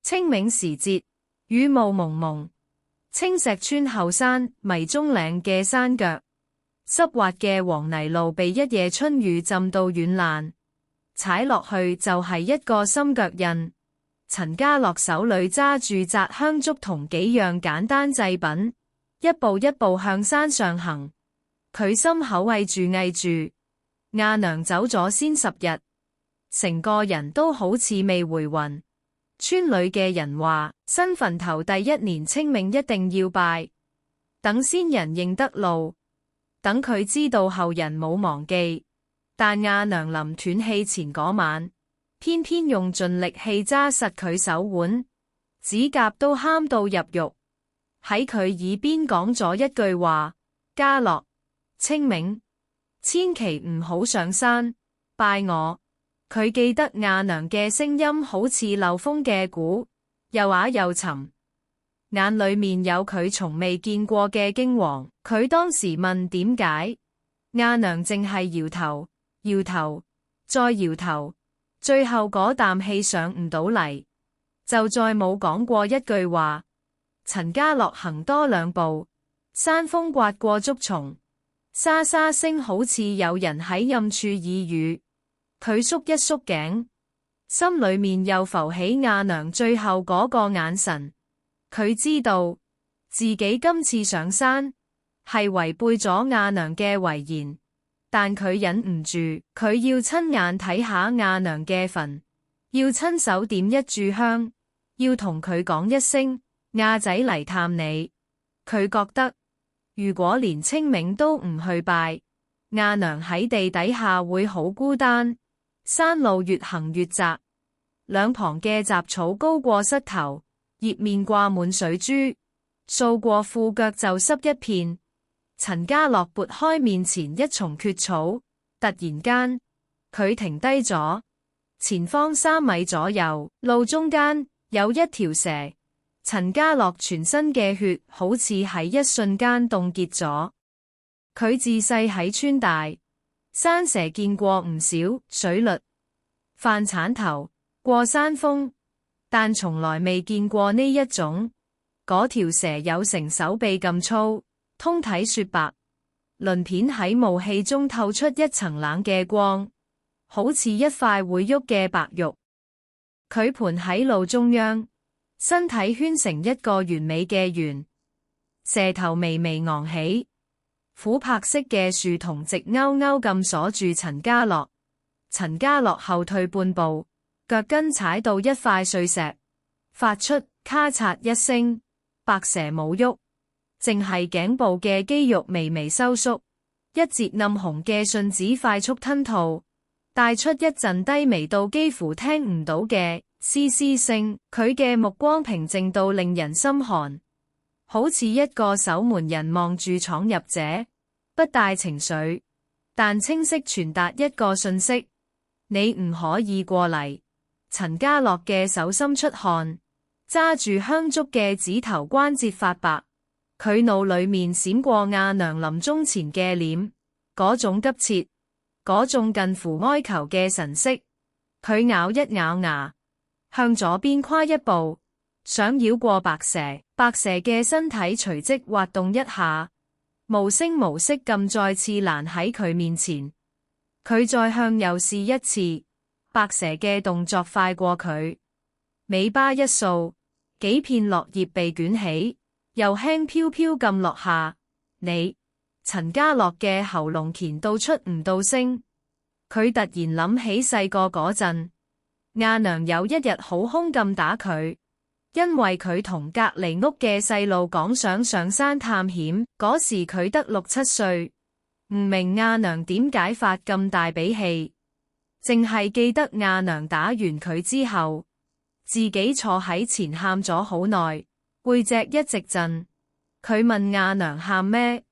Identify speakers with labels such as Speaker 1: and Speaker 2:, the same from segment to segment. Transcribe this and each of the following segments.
Speaker 1: 清明時節，雨霧濛濛，青石村後山迷蹤嶺嘅山腳，濕滑嘅黃泥路被一夜春雨浸到軟爛，踩落去就係一個心腳印。陳家樂手裏揸住紮香燭同幾樣簡單祭品，一步一步向山上行。佢心口翳住，阿娘走咗先10日，成個人都好似未回魂。村裏嘅人話，新墳頭第1年清明一定要拜，等先人認得路，等佢知道後人冇忘記。但阿娘臨斷氣前嗰晚，偏偏用盡力氣揸實佢手腕，指甲都喊到入肉。喺佢耳邊講咗一句話：家樂，清明千祈唔好上山拜我。佢記得阿娘嘅聲音好似漏風嘅鼓，又啞又沉，眼裏面有佢從未見過嘅驚惶。佢當時問點解，阿娘淨係搖頭，搖頭，再搖頭，最後嗰啖氣上唔到嚟，就再冇講過一句話。陳家樂行多2步，山風刮過竹叢，沙沙聲好似有人喺暗處耳語。佢縮一縮頸，心裏面又浮起阿娘最後嗰個眼神。佢知道自己今次上山係違背咗阿娘嘅遺言，但佢忍唔住，佢要親眼睇下阿娘嘅墳，要親手點一炷香，要同佢講一聲阿仔嚟探你。佢覺得如果連清明都唔去拜，阿娘喺地底下會好孤單。山路越行越窄，兩旁嘅雜草高過膝頭，葉面掛滿水珠，掃過褲腳就濕一片。陳家樂撥開面前一叢蕨草，突然間佢停低咗。前方3米左右，路中間有一條蛇。陳家樂全身嘅血好似喺一瞬間凍結咗。佢自細喺村大，山蛇見過唔少，水栗、飯鏟頭、過山峰，但從來未見過呢一種。嗰條蛇有成手臂咁粗，通體雪白，鱗片喺霧氣中透出一層冷嘅光，好似一塊會喐嘅白肉。佢盤喺路中央，身體圈成一個完美嘅圓，蛇頭微微昂起，琥珀色嘅樹叢直勾勾咁鎖住陳家樂。陳家樂後退半步，腳跟踩到一塊碎石，發出咔嚓一聲。白蛇冇喐，淨係頸部嘅肌肉微微收縮，一截暗紅嘅信紙快速吞吐，帶出一陣低微到幾乎聽唔到嘅嘶嘶聲。佢嘅目光平靜到令人心寒，好似一個守門人望住闖入者，不帶情緒，但清晰傳達一個訊息：你唔可以過嚟。陳家樂嘅手心出汗，揸住香燭嘅指頭關節發白。佢腦裏面閃過阿娘臨終前嘅臉，嗰種急切，嗰種近乎哀求嘅神色。佢咬一咬牙，向左邊跨一步，想繞過白蛇。白蛇嘅身體隨即滑動一下，無聲無息咁再次攔喺佢面前。佢再向右試一次，白蛇嘅動作快過佢，尾巴一掃，幾片落葉被捲起，又輕飄飄咁落下。你，陳家樂嘅喉嚨乾到出唔到聲。佢突然諗起細個嗰陣，阿娘有一日好兇咁打佢，因為佢同隔籬屋嘅細路講想上山探險。嗰時佢得6、7歲，唔明阿娘點解發咁大脾氣，淨係記得阿娘打完佢之後，自己坐喺前喊咗好耐，背脊一直震。佢問阿娘喊咩，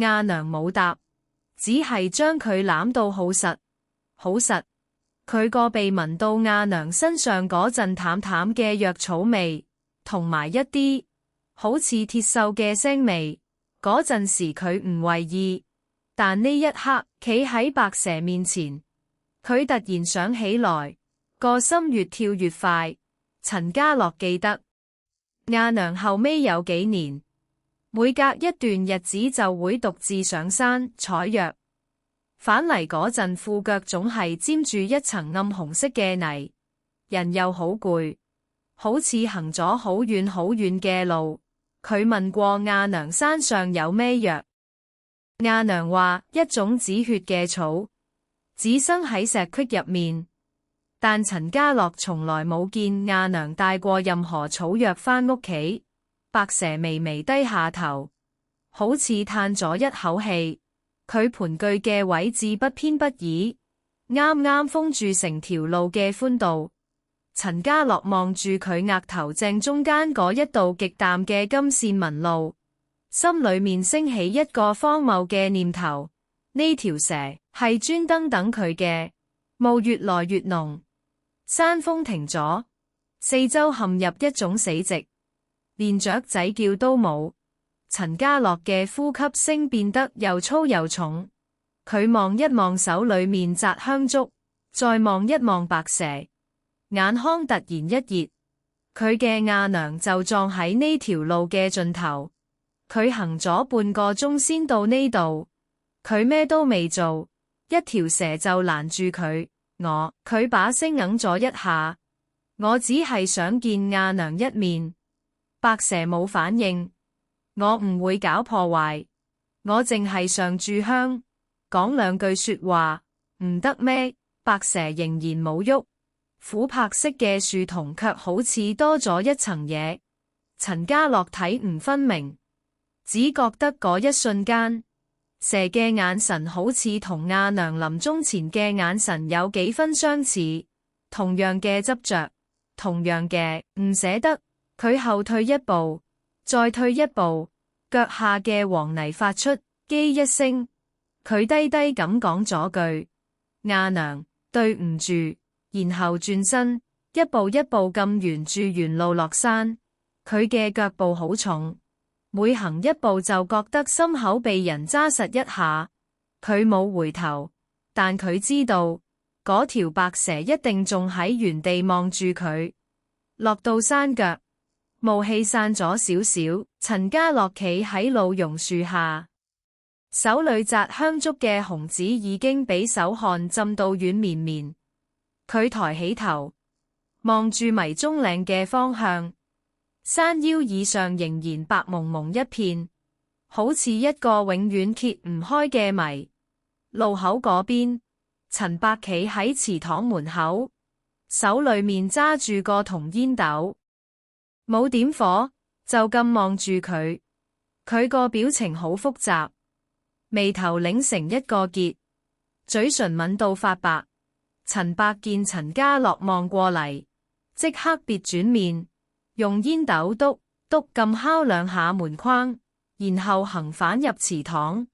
Speaker 1: 阿娘冇答，只係將佢攬到好實，好實。佢個鼻聞到阿娘身上嗰陣淡淡嘅藥草味，同埋一啲好似鐵鏽嘅腥味。嗰陣時佢唔為意，但呢一刻企喺白蛇面前，佢突然想起來，個心越跳越快。陳家洛記得，亞娘後尾有幾年，每隔一段日子就會獨自上山採藥，返嚟嗰陣褲腳總係沾住一層暗紅色嘅泥，人又好攰，好似行咗好遠好遠嘅路。佢問過亞娘山上有咩藥，亞娘話一種止血嘅草，只生喺石隙入面。但陳家洛從來冇見亞娘帶過任何草藥返屋企。白蛇微微低下頭，好似嘆咗一口氣。佢盤踞嘅位置不偏不倚，啱啱封住成條路嘅寬度。陳家洛望住佢額頭正中間嗰一道極淡嘅金線紋路，心裏面升起一個荒謬嘅念頭：呢條蛇係專登等佢嘅。霧越來越濃，山風停咗，四周陷入一種死寂，連雀仔叫都冇。陳家洛嘅呼吸聲變得又粗又重，佢望一望手裏面紮香燭，再望一望白蛇，眼眶突然一熱。佢嘅亞娘就葬喺呢條路嘅盡頭，佢行咗半個鐘先到呢度，佢咩都未做，一條蛇就攔住佢。佢把聲哽咗一下，我只係想見亞娘一面。白蛇冇反應。我唔會搞破壞，我淨係上炷香，講兩句說話，唔得咩？白蛇仍然冇喐，琥珀色嘅樹叢卻好似多咗一層嘢。陳家洛睇唔分明，只覺得嗰一瞬間，蛇嘅眼神好似同亞娘臨終前嘅眼神有幾分相似，同樣嘅執着，同樣嘅唔捨得。佢後退一步，再退一步，腳下嘅黃泥發出機一聲，佢低低咁講咗句亞娘對唔住，然後轉身一步一步咁沿住原路落山。佢嘅腳步好重，每行一步就覺得心口被人揸實一下。佢冇回頭，但佢知道嗰條白蛇一定仲喺原地望住佢。落到山腳，霧氣散咗少少，陳家洛企喺老榕樹下，手裏紮香燭嘅紅紙已經俾手汗浸到軟綿綿。佢抬起頭，望住迷蹤嶺嘅方向，山腰以上仍然白蒙蒙一片，好似一個永遠揭唔開嘅謎。路口嗰邊，陳伯企喺祠堂門口，手裏面揸住個銅煙斗。冇點火，就咁望住佢。佢個表情好複雜，眉頭擰成一個結，嘴唇抿到發白。陳伯見陳家洛望過嚟，即刻別轉面，用煙斗篤篤咁敲兩下門框，然後行返入祠堂。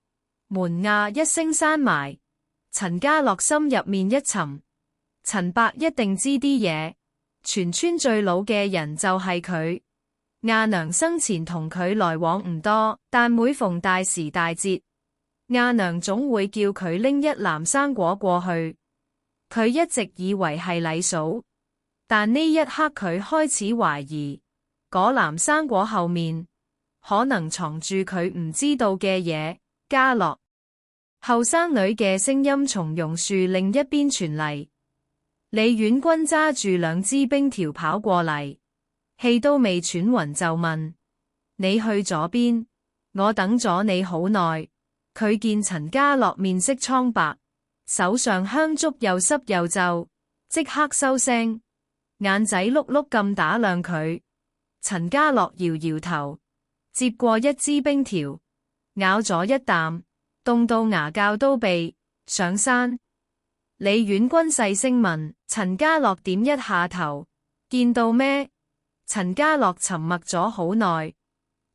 Speaker 1: 門呀一聲閂埋。陳家洛心入面一沉，陳伯一定知啲嘢。全村最老嘅人就係佢。亞娘生前同佢來往唔多，但每逢大時大節，亞娘總會叫佢拎一籃生果過去。佢一直以為係禮數，但呢一刻佢開始懷疑，嗰籃生果後面可能藏住佢唔知道嘅嘢。家洛，後生女嘅聲音從榕樹另一邊傳嚟。李婉君揸住兩支冰條跑過嚟，氣都未喘匀就問：你去咗邊？我等咗你好耐。佢見陳家洛面色蒼白，手上香燭又濕又皺，即刻收聲，眼仔碌碌咁打量佢。陳家洛搖搖頭，接過一支冰條，咬咗一啖，凍到牙骹都痹。上山。李婉君細聲問。陳家洛點一下頭，見到咩？陳家洛沉默咗好耐，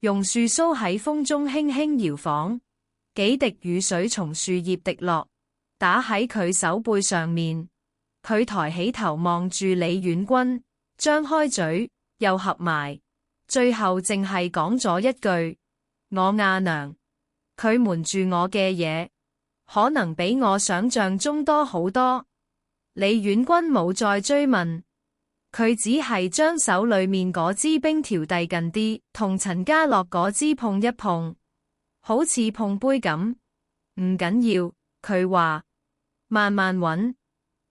Speaker 1: 榕樹鬚喺風中輕輕搖晃，幾滴雨水從樹葉滴落，打喺佢手背上面。佢抬起頭望住李婉君，張開嘴又合埋，最後淨係講咗一句：我亞娘。佢瞞住我嘅嘢，可能比我想象中多好多。李婉君冇再追問，佢只係將手裏面嗰支冰條遞近啲，同陳家樂嗰支碰一碰，好似碰杯咁。唔緊要，佢話慢慢搵。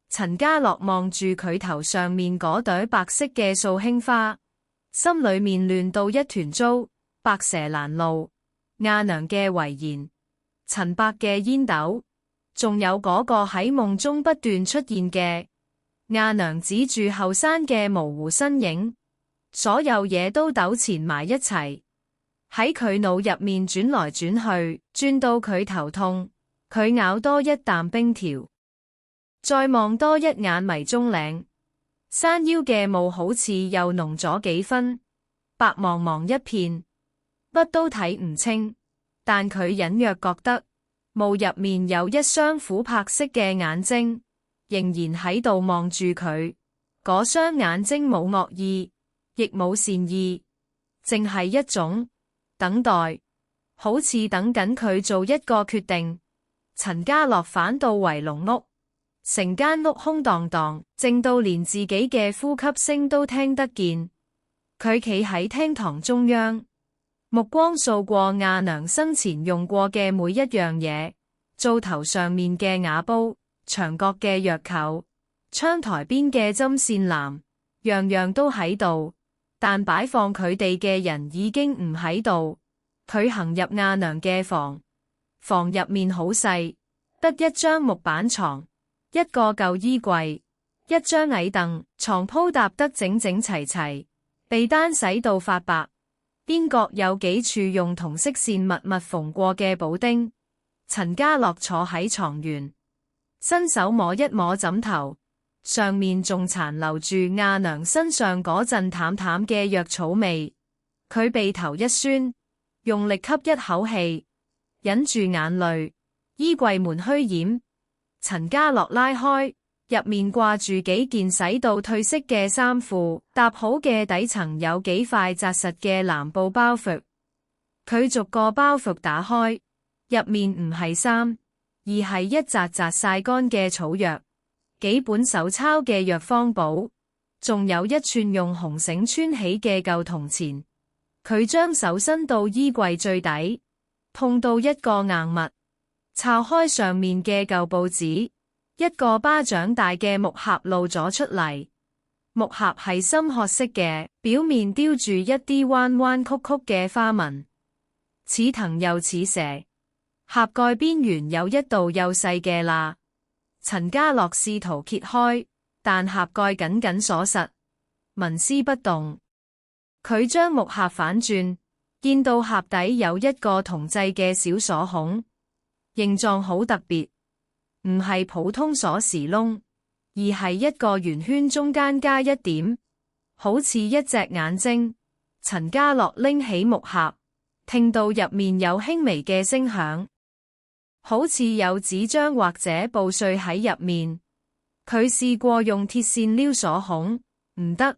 Speaker 1: 陳家樂望住佢頭上面嗰朵白色嘅素馨花，心裏面亂到一團糟。白蛇攔路，阿娘嘅遺言，陳伯嘅煙斗，仲有嗰個喺夢中不斷出現嘅阿娘指住後山嘅模糊身影，所有嘢都糾纏埋一齊，喺佢腦入面轉來轉去，轉到佢頭痛。佢咬多一啖冰條，再望多一眼迷蹤嶺，山腰嘅霧好似又濃咗幾分，白茫茫一片，乜都睇唔清。但佢隱約覺得霧入面有一雙琥珀色嘅眼睛，仍然喺度望住佢。嗰雙眼睛冇惡意，亦冇善意，淨係一種等待，好似等緊佢做一個決定。陳家樂返到圍籠屋，成間屋空蕩蕩，靜到連自己嘅呼吸聲都聽得見。佢企喺廳堂中央，目光掃過阿娘生前用過嘅每一樣嘢，灶頭上面嘅瓦煲，牆角嘅藥球，窗台邊嘅針線籃，樣樣都喺度，但擺放佢哋嘅人已經唔喺度。佢行入阿娘嘅房，房入面好細，得一張木板床，一個舊衣櫃，一張矮凳，床鋪搭得整整齊齊，被單洗到發白，邊角有幾處用銅色線密密縫過嘅補丁。陳家樂坐喺床緣，伸手摸一摸枕頭，上面仲殘留住阿娘身上嗰陣淡淡嘅藥草味。佢鼻頭一酸，用力吸一口氣，忍住眼淚。衣櫃門虛掩，陳家樂拉開，入面掛住幾件洗到褪色嘅衫褲，搭好嘅底層有幾塊紮實嘅藍布包袱。佢逐個包袱打開，入面唔係衫，而係一紮紮曬乾嘅草藥，幾本手抄嘅藥方簿，仲有一串用紅繩穿起嘅舊銅錢。佢將手伸到衣櫃最底，碰到一個硬物，撬開上面嘅舊報紙，一個巴掌大嘅木盒露咗出嚟。木盒係深褐色嘅，表面雕住一啲彎彎曲曲嘅花紋，似藤又似蛇。盒蓋邊緣有一道幼細嘅罅。陳家樂試圖揭開，但盒蓋緊緊鎖實，紋絲不動。佢將木盒反轉，見到盒底有一個銅製嘅小鎖孔，形狀好特別，唔係普通鎖匙窿，而係一個圓圈中間加一點，好似一隻眼睛。陳家樂拎起木盒，聽到入面有輕微嘅聲響，好似有紙張或者布碎喺入面。佢試過用鐵線撩鎖孔，唔得；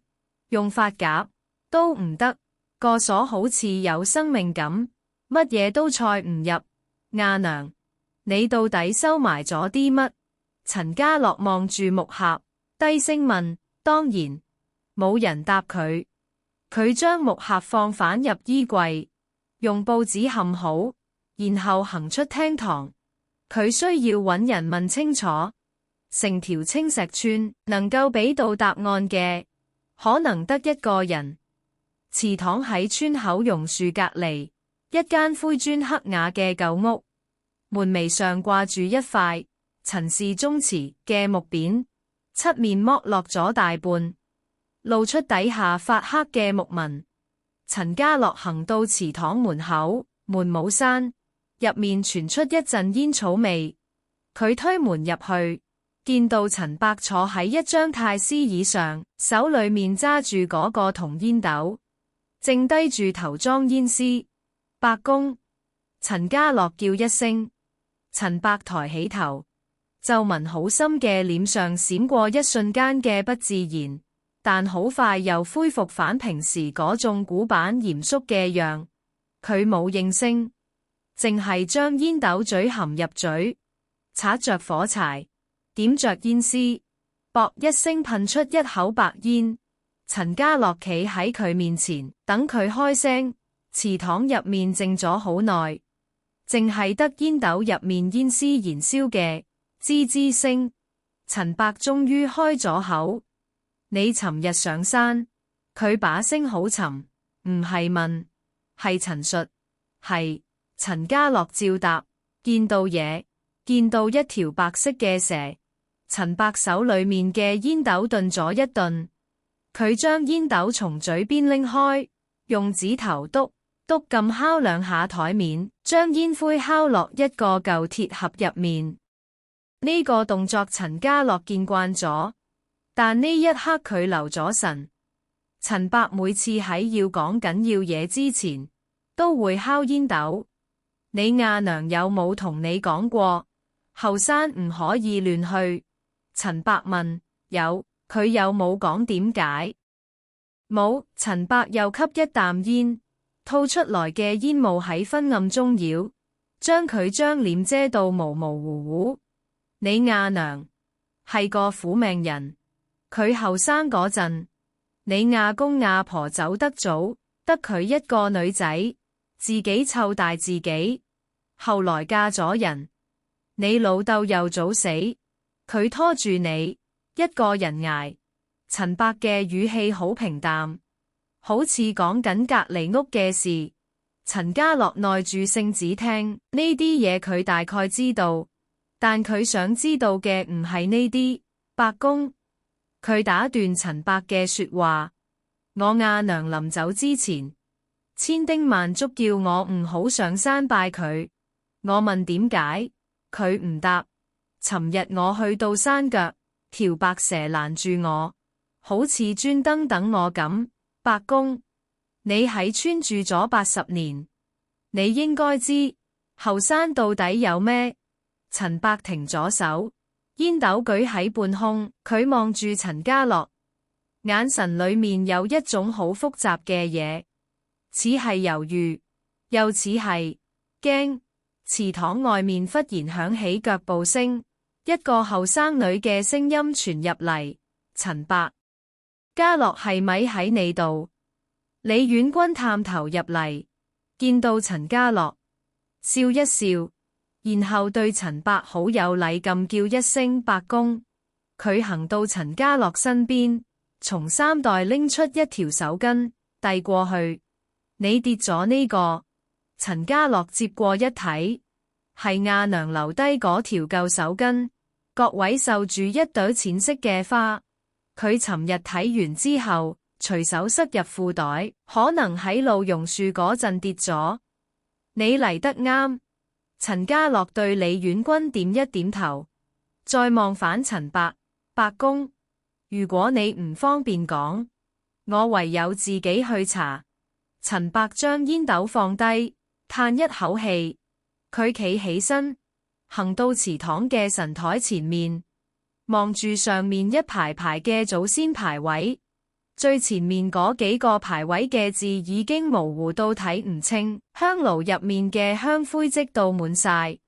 Speaker 1: 用髮夾都唔得，個鎖好似有生命咁，乜嘢都塞唔入。阿娘，你到底收埋咗啲乜？陳家樂望住木盒，低聲問。當然，冇人答佢。佢將木盒放返入衣櫃，用報紙冚好，然後行出廳堂。佢需要揾人問清楚。成條青石村能夠俾到答案嘅，可能得一個人。祠堂喺村口榕樹隔籬，一間灰磚黑瓦嘅舊屋，門楣上掛住一塊陳氏宗祠嘅木匾，漆面剝落咗大半，露出底下發黑嘅木紋。陳家樂行到祠堂門口，門冇閂，入面傳出一陣煙草味。佢推門入去，見到陳伯坐喺一張太師椅上，手裏面揸住嗰個銅煙斗，正低住頭裝煙絲。伯公，陳家樂叫一聲。陳伯抬起頭，皺紋好深嘅臉上閃過一瞬間嘅不自然，但好快又恢復返平時嗰種古板嚴肅嘅樣。佢冇應聲，淨係將煙斗嘴含入嘴，擦着火柴，點着煙絲，啵一聲噴出一口白煙。陳家樂企喺佢面前，等佢開聲。祠堂入面靜咗好耐，淨係得煙斗入面煙絲燃燒嘅吱吱聲。陳伯終於開咗口：你尋日上山？佢把聲好沉，唔係問，係陳述。係。陳家樂照答：見到嘢，見到一條白色嘅蛇。陳伯手裏面嘅煙斗頓咗一頓，佢將煙斗從嘴邊拎開，用指頭篤篤咁敲兩下台面，將煙灰敲落一個舊鐵盒入面。呢個動作陳家樂見慣咗，但呢一刻佢留咗神。陳伯每次喺要講緊要嘢之前，都會敲煙斗。你阿娘有冇同你講過，後山唔可以亂去？陳伯問。有。佢有冇講點解？冇。陳伯又吸一啖煙，吐出來嘅煙霧喺昏暗中繞，將佢張臉遮到模模糊糊。你阿娘係個苦命人，佢後生嗰陣，你阿公阿婆走得早，得佢一個女仔，自己湊大自己，後來嫁咗人，你老豆又早死，佢拖住你一個人捱。陳伯嘅語氣好平淡，好似講緊隔離屋嘅事。陳家樂耐住性子聽，呢啲嘢佢大概知道，但佢想知道嘅唔係呢啲。伯公，佢打斷陳伯嘅說話，我阿娘臨走之前，千叮萬囑叫我唔好上山拜佢。我問點解，佢唔答。尋日我去到山腳，條白蛇攔住我，好似專登等我咁。伯公，你喺村住咗80年，你應該知後山到底有咩？陳伯停咗手，煙斗舉喺半空，佢望住陳家樂，眼神裏面有一種好複雜嘅嘢，似係猶豫，又似係驚。祠堂外面忽然響起腳步聲，一個後生女嘅聲音傳入嚟：陳伯，家樂係咪喺你度？李婉君探頭入嚟，見到陳家樂，笑一笑，然後對陳伯好有禮咁叫一聲伯公。佢行到陳家樂身邊，從衫袋拎出一條手巾，遞過去。你跌咗呢個？陳家樂接過一睇，係阿娘留低嗰條舊手巾，各位繡住一朵淺色嘅花。佢尋日睇完之後，隨手塞入褲袋，可能喺路榕樹嗰陣跌咗。你嚟得啱。陳家樂對李婉君點一點頭，再望返陳伯。伯公，如果你唔方便講，我唯有自己去查。陳伯將煙斗放低，嘆一口氣，佢企起身，行到祠堂嘅神台前面，望住上面一排排嘅祖先牌位，最前面嗰幾個牌位嘅字已經模糊到睇唔清，香爐入面嘅香灰積到滿晒。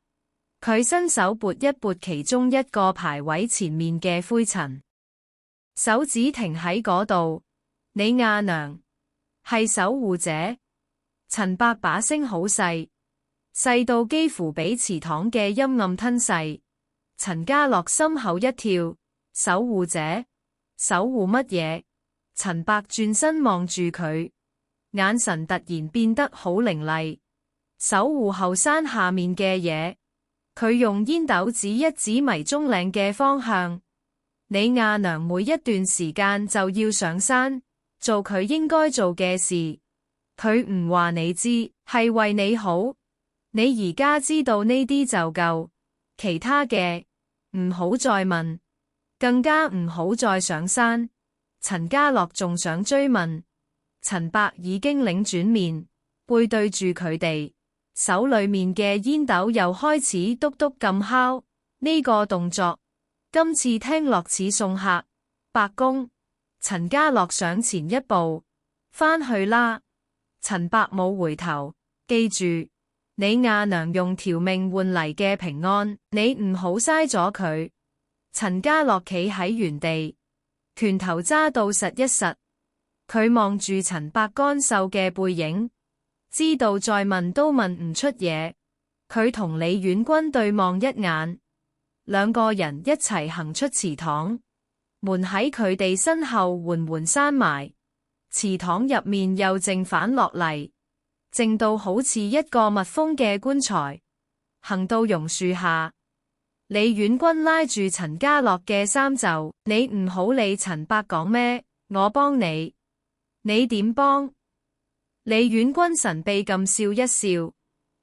Speaker 1: 佢伸手撥一撥其中一個牌位前面嘅灰塵，手指停喺嗰度。你阿娘係守護者。陳伯把聲好細，細到幾乎俾祠堂嘅陰暗吞噬。陳家樂心口一跳，守護者？守護乜嘢？陳伯轉身望住佢，眼神突然變得好凌厲。守護後山下面嘅嘢。佢用煙斗指一指迷蹤嶺嘅方向。你阿娘每一段時間就要上山，做佢應該做嘅事。佢唔話你知，係為你好。你而家知道呢啲就夠，其他嘅唔好再問，更加唔好再上山。陳家樂仲想追問，陳伯已經擰轉面，背對住佢哋，手裏面嘅煙斗又開始篤篤咁敲。呢個動作今次聽落似送客。伯公，陳家樂上前一步，返去啦。陳伯冇回頭，記住，你阿娘用條命換嚟嘅平安，你唔好嘥咗佢。陳家樂企喺原地，拳頭揸到實一實，佢望住陳伯乾瘦嘅背影，知道再問都問唔出嘢。佢同李婉君對望一眼，兩個人一齊行出祠堂，門喺佢哋身後緩緩閂埋。祠堂入面又靜返落嚟，靜到好似一個密封嘅棺材。行到榕樹下，李婉君拉住陳家樂嘅衫袖，你唔好理陳伯講咩，我幫你。你點幫？李婉君神秘咁笑一笑，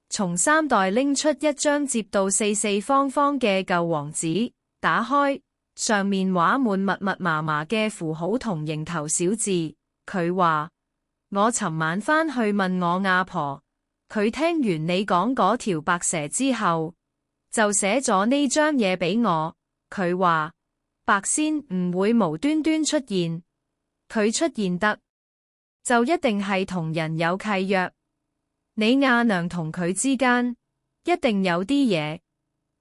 Speaker 1: 從衫袋拎出一張摺到四四方方嘅舊黃紙，打開，上面畫滿密密麻麻嘅符號同蠅頭小字。佢話：我尋晚返去問我阿婆，佢聽完你講嗰條白蛇之後，就寫咗呢張嘢俾我。佢話白仙唔會無端端出現，佢出現得就一定係同人有契約。你阿娘同佢之間一定有啲嘢。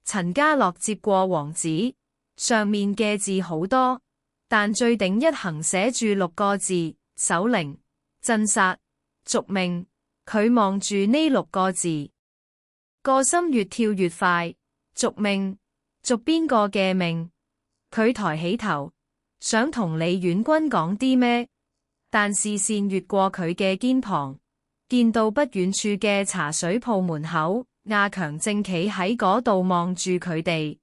Speaker 1: 陳家樂接過黃紙，上面嘅字好多，但最頂一行寫住6個字：守靈、鎮殺、續命。佢望住呢6個字，個心越跳越快。續命，續邊個嘅命？佢抬起頭，想同李婉君講啲咩，但視線越過佢嘅肩膀，見到不遠處嘅茶水鋪門口，阿強正企喺嗰度望住佢哋。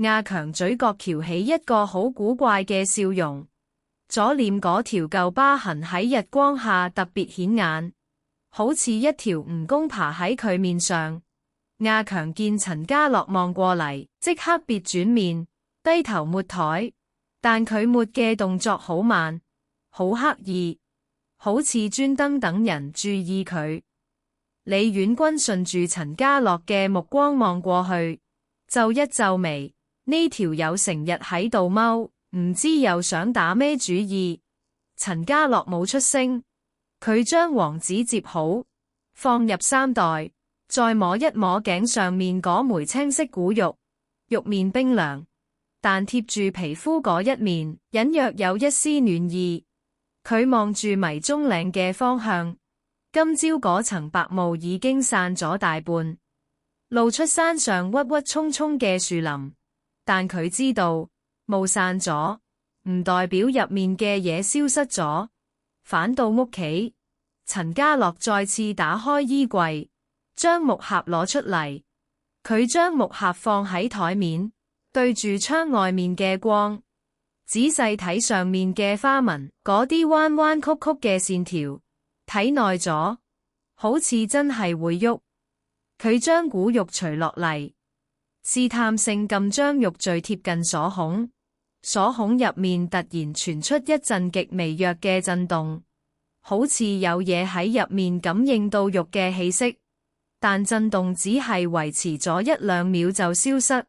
Speaker 1: 阿強嘴角翹起一個好古怪嘅笑容，左臉嗰條舊疤痕喺日光下特別顯眼，好似一條蜈蚣爬喺佢面上。阿強見陳家樂望過嚟，即刻別轉面，低頭抹台，但佢抹嘅動作好慢，好刻意，好似專登等人注意佢。李婉君順住陳家樂嘅目光望過去，皺一皺眉，呢條友成日喺度踎，唔知又想打咩主意。陳家樂冇出聲，佢將黃紙摺好，放入衫袋，再摸一摸頸上面嗰枚青色骨肉，肉面冰涼，但貼住皮膚嗰一面隱約有一絲暖意。佢望住迷蹤嶺嘅方向，今朝嗰層白霧已經散咗大半，露出山上鬱鬱蔥蔥嘅樹林。但佢知道霧散咗，唔代表入面嘅嘢消失咗。返到屋企，陳家樂再次打開衣櫃，將木盒攞出嚟。佢將木盒放喺台面，對住窗外面嘅光，仔細睇上面嘅花紋，嗰啲彎彎曲曲嘅線條，睇耐咗，好似真係會喐。佢將骨肉除落嚟，試探性咁將肉最貼近鎖孔，鎖孔入面突然傳出一陣極微弱嘅震動，好似有嘢喺入面感應到肉嘅氣息，但震動只係維持咗1-2秒就消失，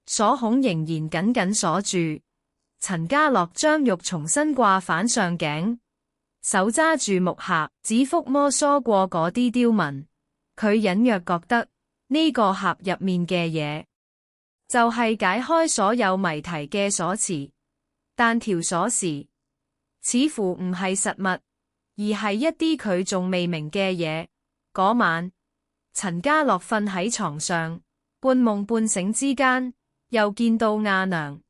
Speaker 1: 鎖孔仍然緊緊鎖住。陳家樂將肉重新掛返上頸，手揸住木盒，指腹摩挲過嗰啲雕紋。佢隱約覺得呢個盒入面嘅嘢就係解開所有謎題嘅鎖匙，但條鎖匙似乎唔係實物，而係一啲佢仲未明嘅嘢。嗰晚，陳家樂瞓喺床上，半夢半醒之間，又見到阿娘。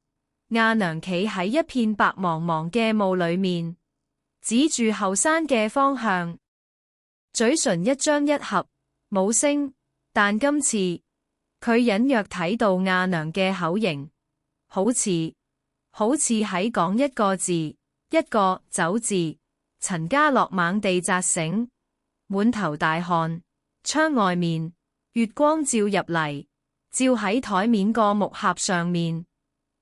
Speaker 1: 阿娘企喺一片白茫茫嘅霧裏面，指住後山嘅方向，嘴唇一張一合，冇聲。但今次佢隱約睇到阿娘嘅口型，好似喺講一個字，一個走字。陳家樂猛地扎醒，滿頭大汗。窗外面月光照入嚟，照喺台面個木盒上面。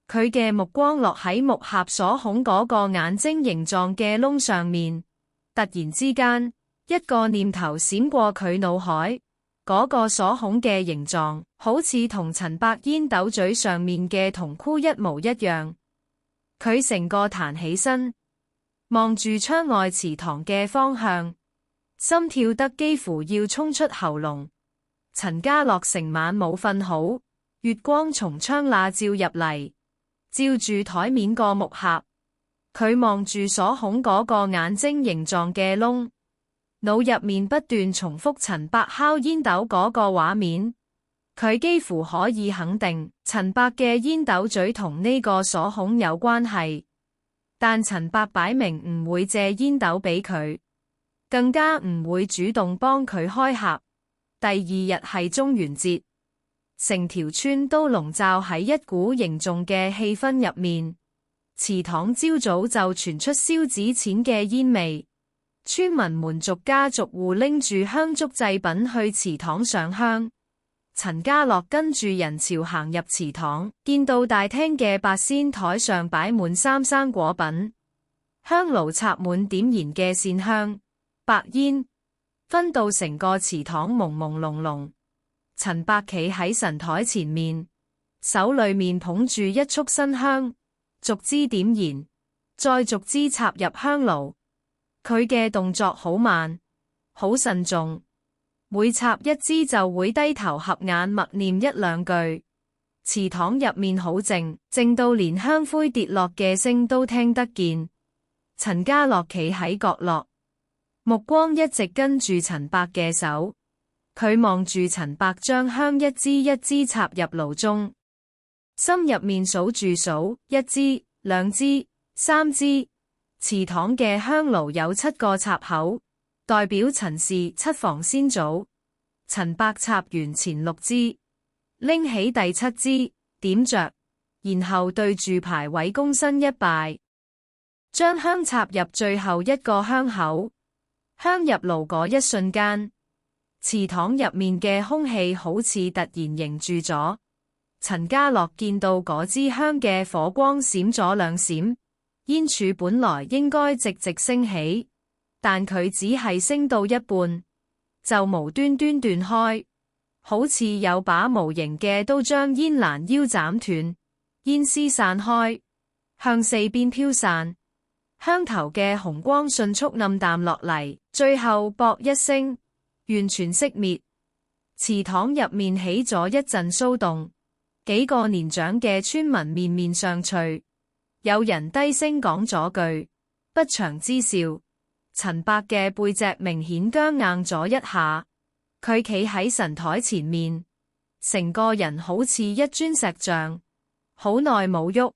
Speaker 1: 佢嘅目光落喺木盒鎖孔嗰個眼睛形狀嘅窿上面，突然之間，一個念頭閃過佢腦海，嗰個鎖孔嘅形狀好似同陳伯煙斗嘴上面嘅銅箍一模一樣。佢成個彈起身，望住窗外祠堂嘅方向，心跳得幾乎要衝出喉嚨。陳家樂成晚冇瞓好，月光從窗罅照入嚟，照住台面個木盒，佢望住所孔嗰個眼睛形狀嘅窿，腦入面不斷重複陳伯烤煙斗嗰個畫面。佢幾乎可以肯定陳伯嘅煙斗嘴同呢個所孔有關係，但陳伯擺明唔會借煙斗俾佢，更加唔會主動幫佢開盒。第二日係中元節，成條村都籠罩喺一股凝重嘅氣氛入面。祠堂朝早就傳出燒紙錢嘅煙味，村民們逐家逐戶拎住香燭祭品去祠堂上香。陳家樂跟住人潮行入祠堂，見到大廳嘅八仙台上擺滿三生果品，香爐插滿點燃嘅線香、白煙，熏到成個祠堂朦朦朧朧。陳伯企喺神台前面，手裏面捧住一束新香，逐支點燃，再逐支插入香爐。佢嘅動作好慢，好慎重。每插一支就會低頭合眼默念一兩句。祠堂入面好靜，靜到連香灰跌落嘅聲都聽得見。陳家樂企喺角落，目光一直跟住陳伯嘅手。佢望住陳伯將香一支一支插入爐中，心入面數住數一支、兩支、三支。祠堂嘅香爐有7個插口，代表陳氏7房先祖。陳伯插完前6支，拎起第7支，點着，然後對住牌位躬身一拜，將香插入最後一個香口。香入爐嗰一瞬間，祠堂入面嘅空氣好似突然凝住咗。陳家樂見到嗰支香嘅火光閃咗兩閃，煙柱本來應該直直升起，但佢只係升到一半，就無端端斷開，好似有把無形嘅刀將煙欄腰斬斷，煙絲散開，向四邊飄散。香頭嘅紅光迅速暗淡落嚟，最後啵一聲，完全熄滅。祠堂入面起咗一陣騷動，幾個年長嘅村民面面相覷，有人低聲講咗句不祥之兆。陳伯嘅背脊明顯僵硬咗一下，佢企喺神台前面，成個人好似一尊石像，好耐冇喐。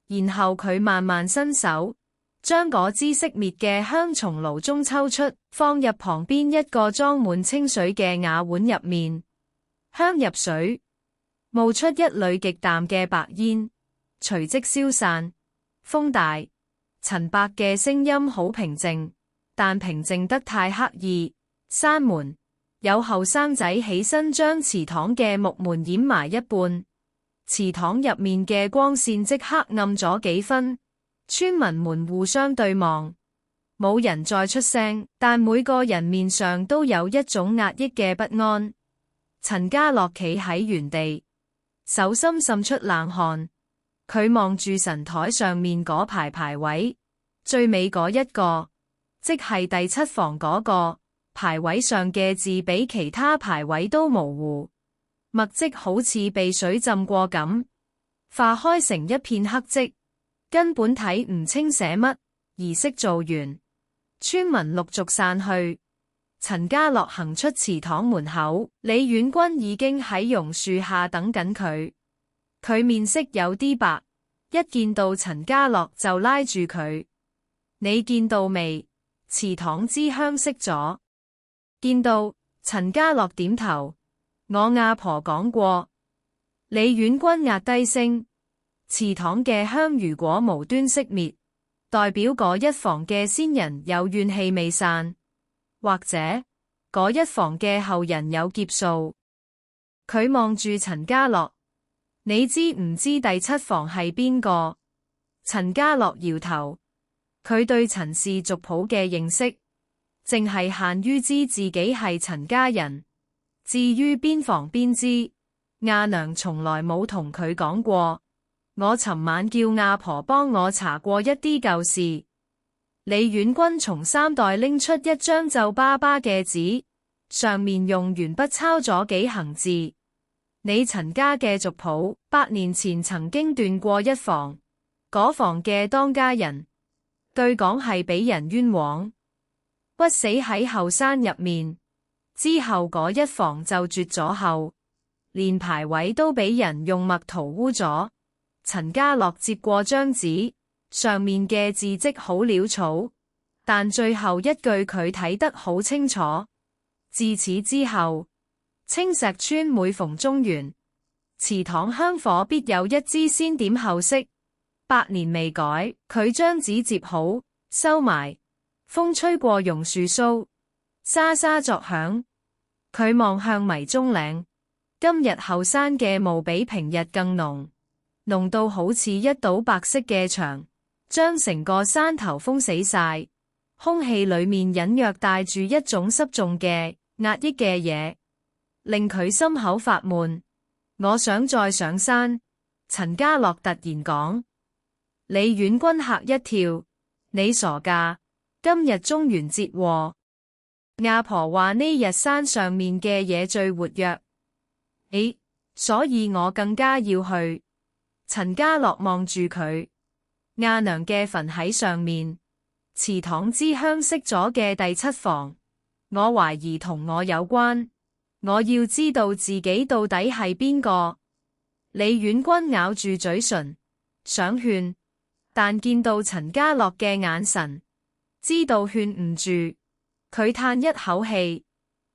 Speaker 1: 然後佢慢慢伸手，將嗰支熄滅嘅香從爐中抽出，放入旁邊一個裝滿清水嘅瓦碗入面。香入水，冒出一縷極淡嘅白煙，隨即消散。風大，陳伯嘅聲音好平靜，但平靜得太刻意。閂門，有後生仔起身將祠堂嘅木門掩埋一半，祠堂入面嘅光線即刻暗咗幾分。村民們互相對望，冇人再出聲，但每個人面上都有一種壓抑嘅不安。陳家樂企喺原地，手心滲出冷汗。佢望住神台上面嗰排牌位，最尾嗰一個，即係第7房嗰個牌位上嘅字比其他牌位都模糊，墨迹好似被水浸過咁，化開成一片黑迹，根本睇唔清寫乜。儀式做完，村民陸續散去。陳家樂行出祠堂門口，李婉君已經喺榕樹下等緊佢。佢面色有啲白，一見到陳家樂就拉住佢。你見到未？祠堂支香熄咗。見到。陳家樂點頭。我阿婆講過。李婉君壓低聲。祠堂嘅香如果無端熄滅，代表嗰一房嘅先人有怨氣未散，或者嗰一房嘅後人有劫數。佢望住陳家樂。你知唔知第7房係邊個？陳家樂搖頭，佢對陳氏族譜嘅認識，淨係限於知自己係陳家人。至於邊房邊支，阿娘從來冇同佢講過。我尋晚叫阿婆幫我查過一啲舊事。李婉君從衫袋拎出一張皺巴巴嘅紙，上面用鉛筆抄咗幾行字。你陳家嘅族譜，8年前曾經斷過一房，嗰房嘅當家人據講係俾人冤枉，屈死喺後山入面。之後嗰一房就絕咗後，連牌位都俾人用墨塗污咗。陳家樂接過張紙，上面嘅字跡好潦草，但最後一句佢睇得好清楚。自此之後，青石村每逢中元，祠堂香火必有一支先點後熄，百年未改。佢將紙摺好，收埋，風吹過榕樹蘇，沙沙作響。佢望向迷蹤嶺，今日後山嘅霧比平日更濃，濃到好似一堵白色嘅牆，將成個山頭封死晒。空氣裏面隱約帶住一種濕重嘅壓抑嘅嘢，令佢心口發悶。我想再上山。陳家樂突然講。李婉君嚇一跳，你傻噶？今日中元節喎。阿婆話呢日山上面嘅嘢最活躍，所以我更加要去。陳家樂望住佢，阿娘嘅墳喺上面，祠堂之香熄咗嘅第7房，我懷疑同我有關，我要知道自己到底係邊個。李婉君咬住嘴唇，想勸，但見到陳家樂嘅眼神，知道勸唔住。佢嘆一口氣，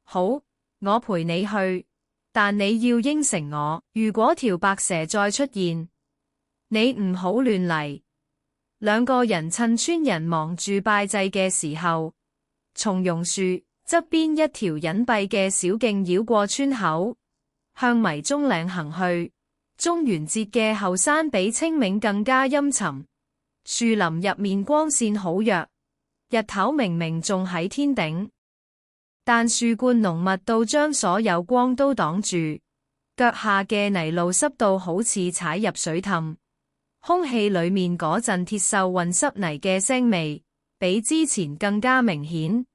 Speaker 1: 好，我陪你去，但你要應承我，如果條白蛇再出現，你唔好亂嚟。兩個人趁村人忙住拜祭嘅時候，從榕樹側邊一條隱蔽嘅小徑繞過村口，向迷蹤嶺行去。中元節嘅後山比清明更加陰沉，樹林入面光線好弱。日頭明明仲喺天頂，但樹冠濃密到將所有光都擋住，腳下嘅泥路濕到好似踩入水凼，空氣裏面嗰陣鐵鏽混濕泥嘅腥味，比之前更加明顯。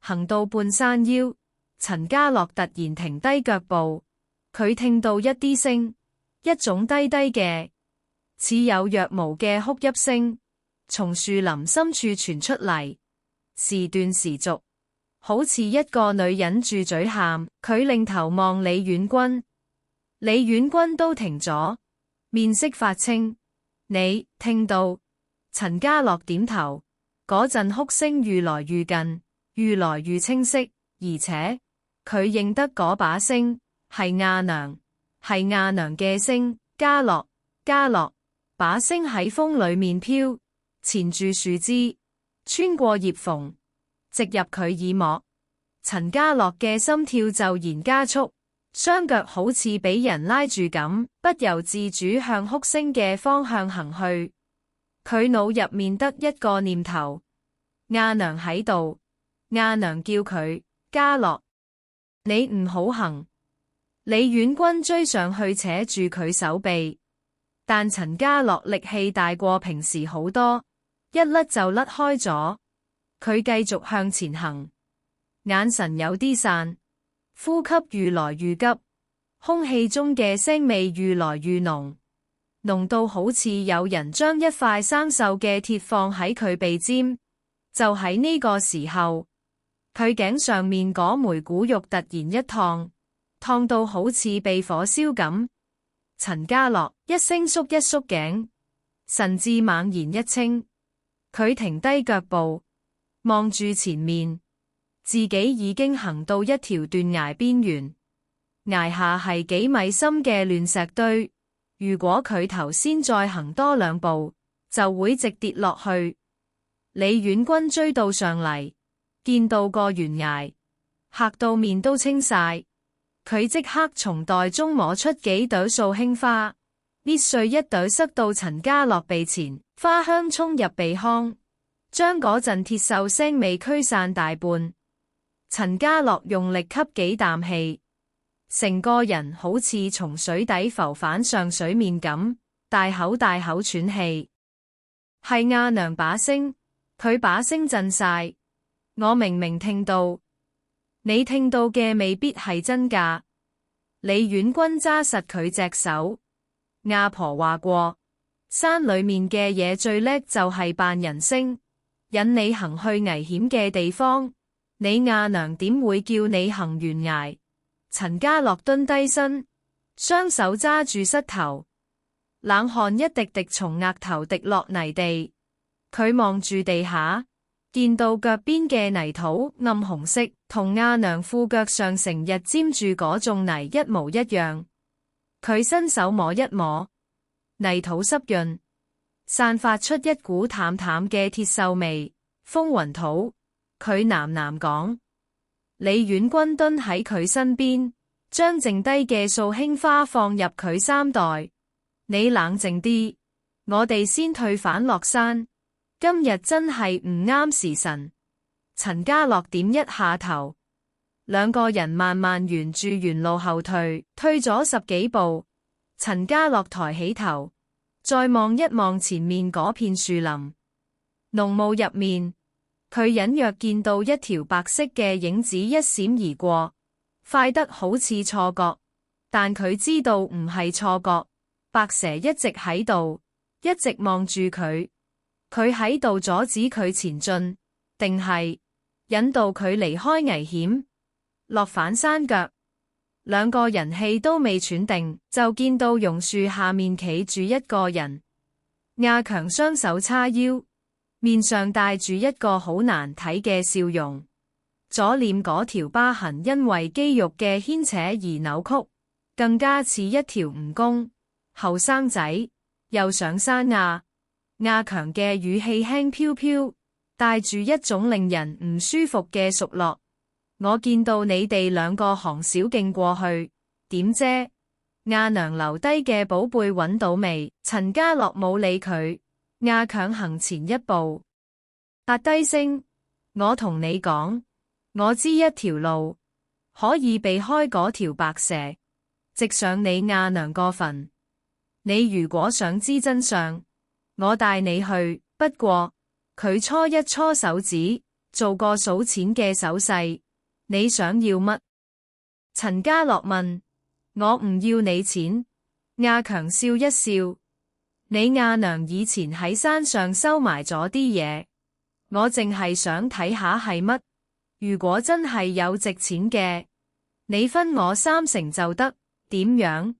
Speaker 1: 行到半山腰，陳家樂突然停低腳步，佢聽到一啲聲，一種低低嘅，似有若無嘅哭泣聲，從樹林深處傳出嚟。時斷時續，好似一個女人住嘴喊。佢擰頭望李婉君，李婉君都停咗，面色發青。你聽到？陳家樂點頭。嗰陣哭聲愈來愈近，愈來愈清晰，而且佢認得嗰把聲係阿娘，係阿娘嘅聲。家樂，家樂，把聲喺風裏面飄，纏住樹枝，穿過葉縫，直入佢耳膜。陳家樂嘅心跳驟然加速，雙腳好似俾人拉住咁，不由自主向哭聲嘅方向行去。佢腦入面得一個念頭：阿娘喺度。阿娘叫佢，家樂，你唔好行。李婉君追上去扯住佢手臂，但陳家樂力氣大過平時好多，一甩就甩開咗。佢繼續向前行，眼神有啲散，呼吸愈來愈急，空氣中嘅腥味愈來愈濃，濃到好似有人將一塊生鏽嘅鐵放喺佢鼻尖。就喺呢個時候，佢頸上面嗰枚骨肉突然一燙，燙到好似被火燒咁。陳家樂一聲縮一縮頸，神志猛然一清，佢停低腳步，望住前面，自己已經行到一條斷崖邊緣，崖下係幾米深嘅亂石堆，如果佢頭先再行多2步，就會直跌落去。李婉君追到上嚟，見到個懸崖，嚇到面都青晒。佢即刻從袋中摸出幾朵素馨花，搣碎一朵塞到陳家樂鼻前，花香衝入鼻腔，將嗰陣鐵鏽腥味驅散大半。陳家樂用力吸幾啖氣，成個人好似從水底浮返上水面咁，大口大口喘氣。係阿娘把聲，佢把聲震晒。我明明聽到，你聽到嘅未必係真㗎。李婉君揸實佢隻手，阿婆話過，山裏面嘅嘢最叻就係扮人聲，引你行去危險嘅地方。你阿娘點會叫你行懸崖？陳家樂蹲低身，雙手揸住膝頭，冷汗一滴滴從額頭滴落泥地。佢望住地下，見到腳邊嘅泥土暗紅色，同阿娘褲腳上成日沾住嗰種泥一模一樣。佢伸手摸一摸，泥土濕潤，散發出一股淡淡嘅鐵鏽味。風雲土，佢喃喃講。李婉君蹲喺佢身邊，將剩低嘅素馨花放入佢衫袋。你冷靜啲，我哋先退返落山。今日真係唔啱時辰。陳家樂點一下頭，兩個人慢慢沿住原路後退，退咗10幾步。陳家樂抬起頭，再望一望前面嗰片樹林，濃霧入面，佢隱約見到一條白色嘅影子一閃而過，快得好似錯覺，但佢知道唔係錯覺。白蛇一直喺度，一直望住佢。佢喺度阻止佢前進，定係引導佢離開危險？落返山腳，兩個人氣都未喘定，就見到榕樹下面企住一個人。亞強雙手叉腰，面上帶住一個好難睇嘅笑容，左臉嗰條疤痕因為肌肉嘅牽扯而扭曲，更加似一條蜈蚣。後生仔，又上山啊？亞強嘅語氣輕飄飄，帶住一種令人唔舒服嘅熟絡。我見到你哋兩個行小徑過去，點啫？亞娘留低嘅寶貝揾到未？陳家樂冇理佢，亞強行前一步，壓低聲，我同你講，我知一條路可以避開嗰條白蛇，直上你亞娘個墳。你如果想知真相，我帶你去。不過佢搓一搓手指，做個數錢嘅手勢。你想要乜？陳家樂問。我唔要你錢。亞強笑一笑。你亞娘以前喺山上收埋咗啲嘢，我淨係想睇下係乜。如果真係有值錢嘅，你分我30%就得。點樣？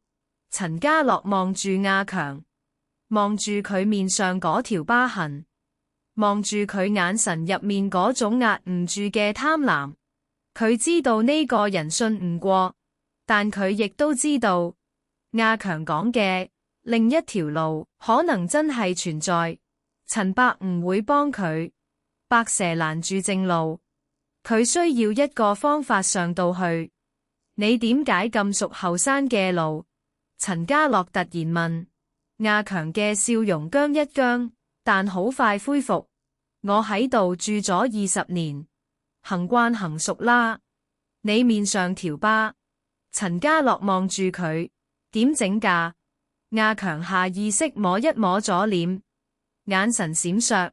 Speaker 1: 陳家樂望住亞強，望住佢面上嗰條疤痕，望住佢眼神入面嗰種壓唔住嘅貪婪。佢知道呢個人信唔過，但佢亦都知道亞強講嘅另一條路可能真係存在。陳伯唔會幫佢，白蛇攔住正路，佢需要一個方法上到去。你點解咁熟後山嘅路？陳家樂突然問。亞強嘅笑容僵一僵，但好快恢復。我喺度住咗20年，行慣行熟啦。你面上條疤。陳家樂望住佢，點整㗎？亞強下意識摸一摸左臉，眼神閃爍。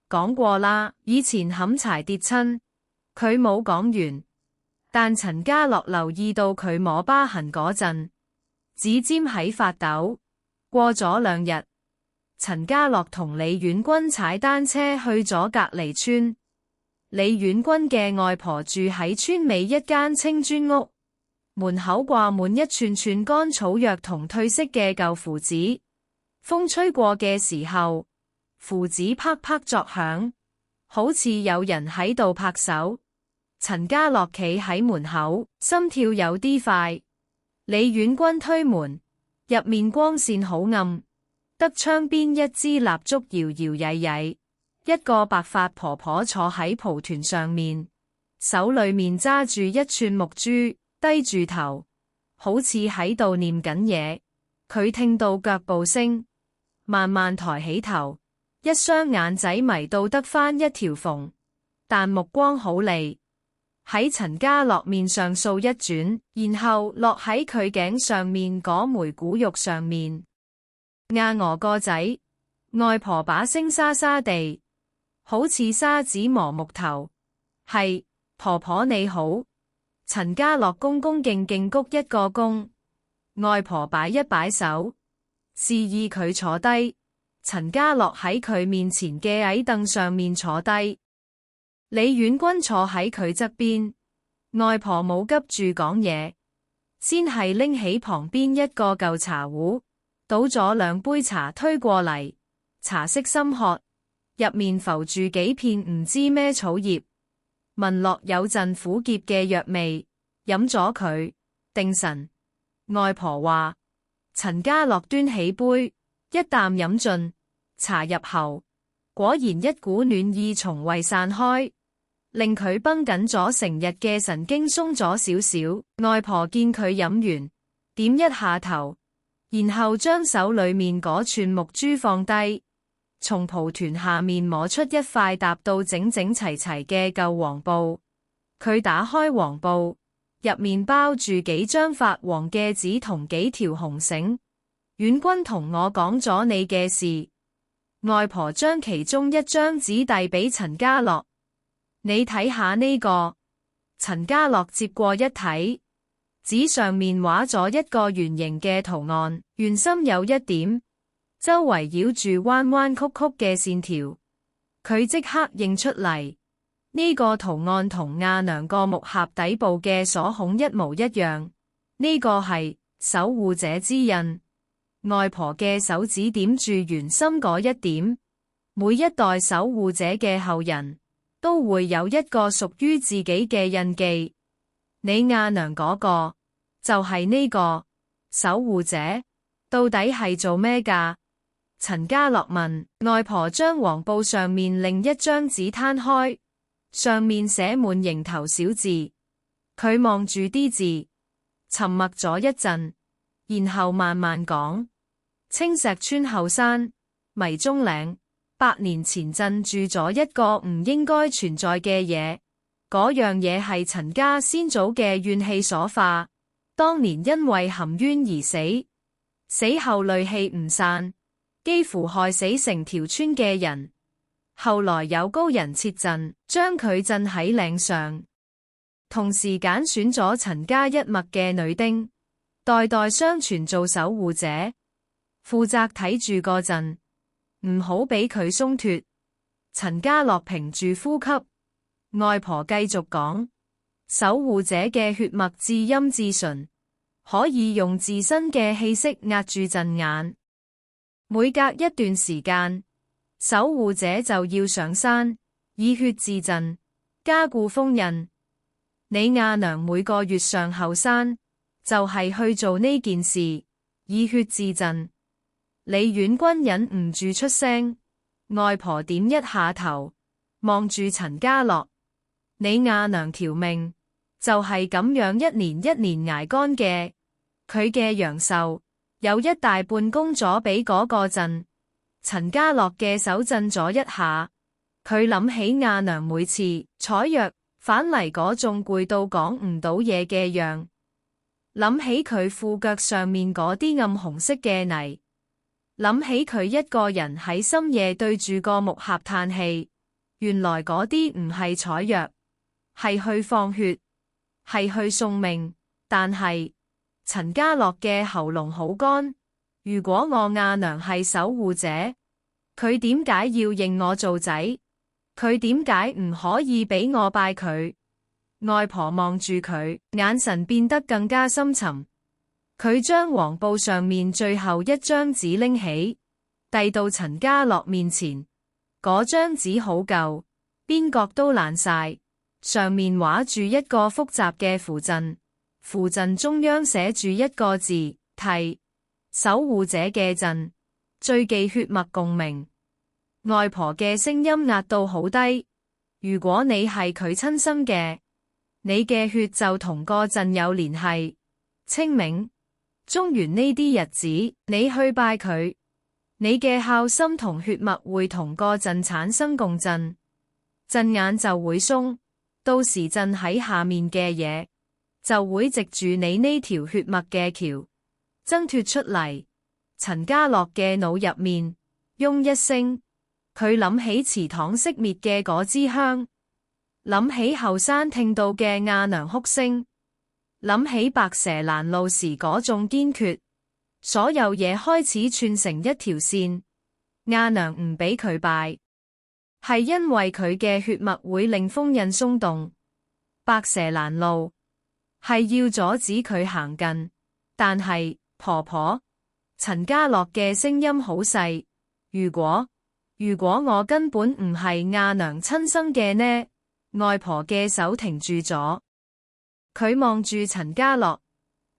Speaker 1: 講過啦，以前砍柴跌親。佢冇講完，但陳家樂留意到佢摸疤痕嗰陣，指尖喺發抖。過咗2日，陳家樂同李婉君踩單車去咗隔離村。李婉君嘅外婆住喺村尾一間青磚屋，門口掛滿一串串乾草藥同褪色嘅舊符紙。風吹過嘅時候，符紙啪啪作響，好似有人喺度拍手。陳家樂企喺門口，心跳有啲快。李婉君推門，入面光線好暗，得窗邊一支蠟燭搖搖曳曳。一個白髮婆婆坐喺蒲團上面，手裏面揸住一串木珠，低住頭，好似喺度念緊嘢。佢聽到腳步聲，慢慢抬起頭，一雙眼仔迷到得返一條縫，但目光好利，喺陳家樂面上掃一轉，然後落喺佢頸上面嗰枚骨肉上面。阿娥個仔，外婆把聲沙沙地，好似沙子磨木頭。係，婆婆你好。陳家樂恭恭敬敬鞠一個躬，外婆擺一擺手，示意佢坐低。陳家樂喺佢面前嘅矮凳上面坐低，李婉君坐喺佢側邊。外婆冇急住講嘢，先係拎起旁邊一個舊茶壺，倒咗2杯茶推過嚟，茶色深褐，入面浮住幾片唔知咩草葉，聞落有陣苦澀嘅藥味。飲咗佢定神。外婆話：陳家樂端起杯，一啖飲盡，茶入喉，果然一股暖意從胃散開，令佢繃緊咗成日嘅神經鬆咗少少。外婆見佢飲完，點一下頭，然後將手裏面嗰串木珠放低，從蒲團下面摸出一塊搭到整整齊齊嘅舊黃布。佢打開黃布，入面包住幾張發黃嘅紙同幾條紅繩。婉君同我講咗你嘅事。外婆將其中一張紙遞俾陳家樂，你睇下呢個。陳家樂接過一睇，紙上面畫咗一個圓形嘅圖案，圓心有一點，周圍繞住彎彎曲曲嘅線條。佢即刻認出嚟，呢個圖案同阿娘個木盒底部嘅鎖孔一模一樣。呢個係守護者之印。外婆嘅手指點住圓心嗰一點，每一代守護者嘅後人都會有一個屬於自己嘅印記。你阿娘嗰個就係呢個守護者，到底係做咩㗎？陳家樂問。外婆將黃布上面另一張紙攤開，上面寫滿蠅頭小字。佢望住啲字，沉默咗一陣，然後慢慢講：青石村後山迷蹤嶺，100年前鎮住咗一個唔應該存在嘅嘢，嗰樣嘢係陳家先祖嘅怨氣所化，當年因為含冤而死，死後戾氣唔散，幾乎害死成條村嘅人。後來有高人設陣，將佢鎮喺嶺上，同時揀選咗陳家一脈嘅女丁，代代相傳做守護者，負責睇住個陣，唔好俾佢鬆脫。陳家樂屏住呼吸，外婆繼續講：守護者嘅血脈至陰至純，可以用自身嘅氣息壓住陣眼。每隔一段時間，守護者就要上山，以血自陣，加固封印。你阿娘每個月上後山，就係去做呢件事，以血自陣。李婉君忍唔住出聲，外婆點一下頭，望住陳家樂：你阿娘條命就係咁樣一年一年挨乾嘅，佢嘅陽壽有一大半供咗俾嗰個陣。陳家樂嘅手震咗一下，佢諗起阿娘每次採藥返嚟嗰種攰到講唔到嘢嘅樣，諗起佢褲腳上面嗰啲暗紅色嘅泥，諗起佢一個人喺深夜對住個木盒嘆氣。原來嗰啲唔係採藥，係去放血，係去送命。但係陳家樂嘅喉嚨好乾，如果我阿娘係守護者，佢點解要認我做仔？佢點解唔可以俾我拜佢？外婆望住佢，眼神變得更加深沉。佢將黃布上面最後一張紙拎起，遞到陳家樂面前。嗰張紙好舊，邊角都爛晒，上面畫住一個複雜嘅符陣，符陣中央寫住一個字：替。守護者嘅陣，最忌血脈共鳴。外婆嘅聲音壓到好低。如果你係佢親生嘅，你嘅血就同個陣有聯繫。清明、中元呢啲日子，你去拜佢，你嘅孝心同血脈會同個陣產生共振，陣眼就會鬆，到時陣喺下面嘅嘢就會藉住你呢條血脈嘅橋掙脫出嚟。陳家樂嘅腦入面嗡一聲，佢諗起祠堂熄滅嘅嗰支香，諗起後山聽到嘅阿娘哭聲，諗起白蛇攔路時嗰種堅決，所有嘢開始串成一條線。亞娘唔俾佢拜，係因為佢嘅血脈會令封印鬆動，白蛇攔路，係要阻止佢行近。但係婆婆陳家樂嘅聲音好細，如果我根本唔係亞娘親生嘅呢？外婆嘅手停住咗，佢望住陳家樂，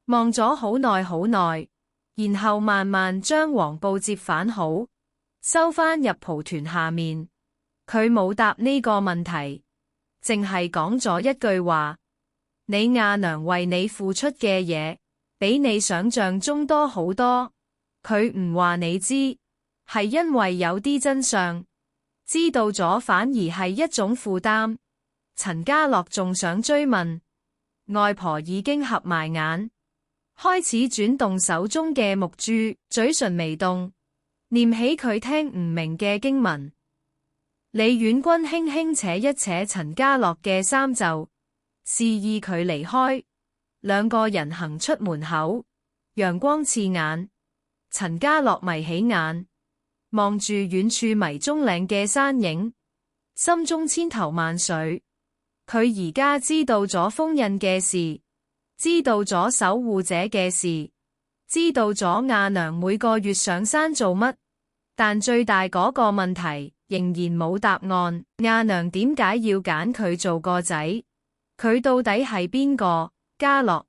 Speaker 1: 望咗好耐好耐，然後慢慢將黃布摺返好，收返入蒲團下面。佢冇答呢個問題，淨係講咗一句話：你亞娘為你付出嘅嘢，比你想象中多好多。佢唔話你知，係因為有啲真相，知道咗反而係一種負擔。陳家樂仲想追問，外婆已經合埋眼，開始轉動手中嘅木珠，嘴唇微動，念起佢聽唔明嘅經文。李婉君輕輕扯一扯陳家樂嘅衫袖，示意佢離開。兩個人行出門口，陽光刺眼。陳家樂迷起眼，望住遠處迷蹤嶺嘅山影，心中千頭萬緒。佢而家知道咗封印嘅事，知道咗守護者嘅事，知道咗亞娘每個月上山做乜，但最大嗰個問題仍然冇答案。亞娘點解要揀佢做個仔？佢到底係邊個？家樂。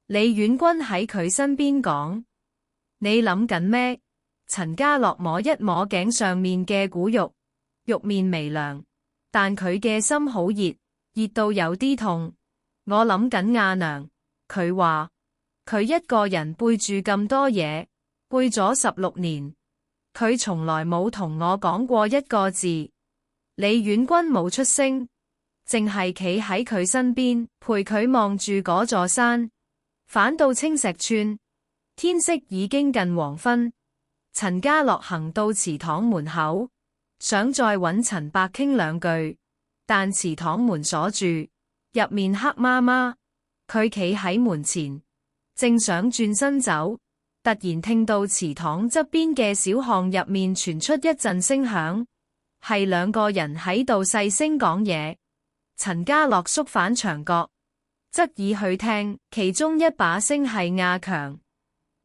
Speaker 1: 李婉君喺佢身邊講：你諗緊咩？陳家樂摸一摸頸上面嘅骨肉，肉面微涼，但佢嘅心好熱，熱到有啲痛。我諗緊亞娘，佢話佢一個人背住咁多嘢，背咗16年，佢從來冇同我講過一個字。李婉君冇出聲，淨係企喺佢身邊，陪佢望住嗰座山。返到青石村，天色已經近黃昏。陳家樂行到祠堂門口，想再搵陳伯傾兩句，但祠堂門鎖住，入面黑麻麻。佢企喺門前，正想轉身走，突然聽到祠堂側邊嘅小巷入面傳出一陣聲響，係兩個人喺度細聲講嘢。陳家樂縮返牆角，側耳去聽，其中一把聲係亞強，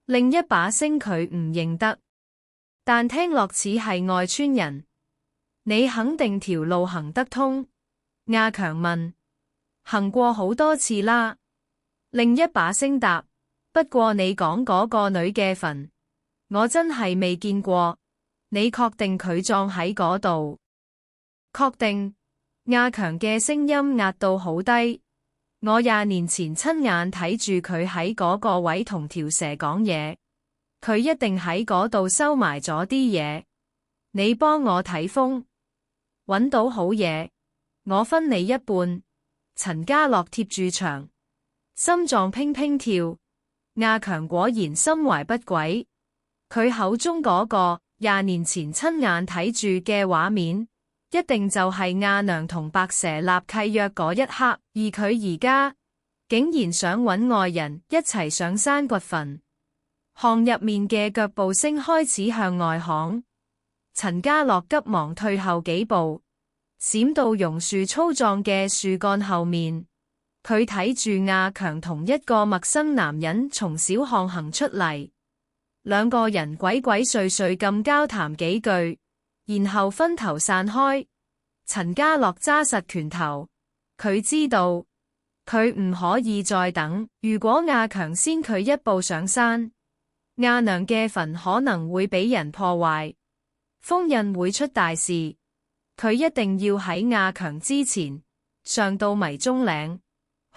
Speaker 1: 另一把聲佢唔認得，但聽落似係外村人。你肯定條路行得通？亞強問。行過好多次啦。另一把聲答。不過你講嗰個女嘅墳，我真係未見過。你確定佢葬喺嗰度？確定。亞強嘅聲音壓到好低。我20年前親眼睇住佢喺嗰個位同條蛇講嘢，佢一定喺嗰度收埋咗啲嘢。你幫我睇風，搵到好嘢，我分你一半。陳家樂貼住牆，心臟乒乒跳。亞強果然心懷不軌，佢口中嗰個20年前親眼睇住嘅畫面，一定就係亞娘同白蛇立契約嗰一刻，而佢而家竟然想搵外人一齊上山掘墳。巷入面嘅腳步聲開始向外淌，陳家樂急忙退後幾步，閃到榕樹粗壯嘅樹幹後面。佢睇住亞強同一個陌生男人從小巷行出嚟，兩個人鬼鬼祟祟咁交談幾句，然後分頭散開。陳家樂揸實拳頭，佢知道佢唔可以再等。如果亞強先佢一步上山，亞娘嘅墳可能會俾人破壞，封印會出大事。佢一定要喺亞強之前上到迷蹤嶺，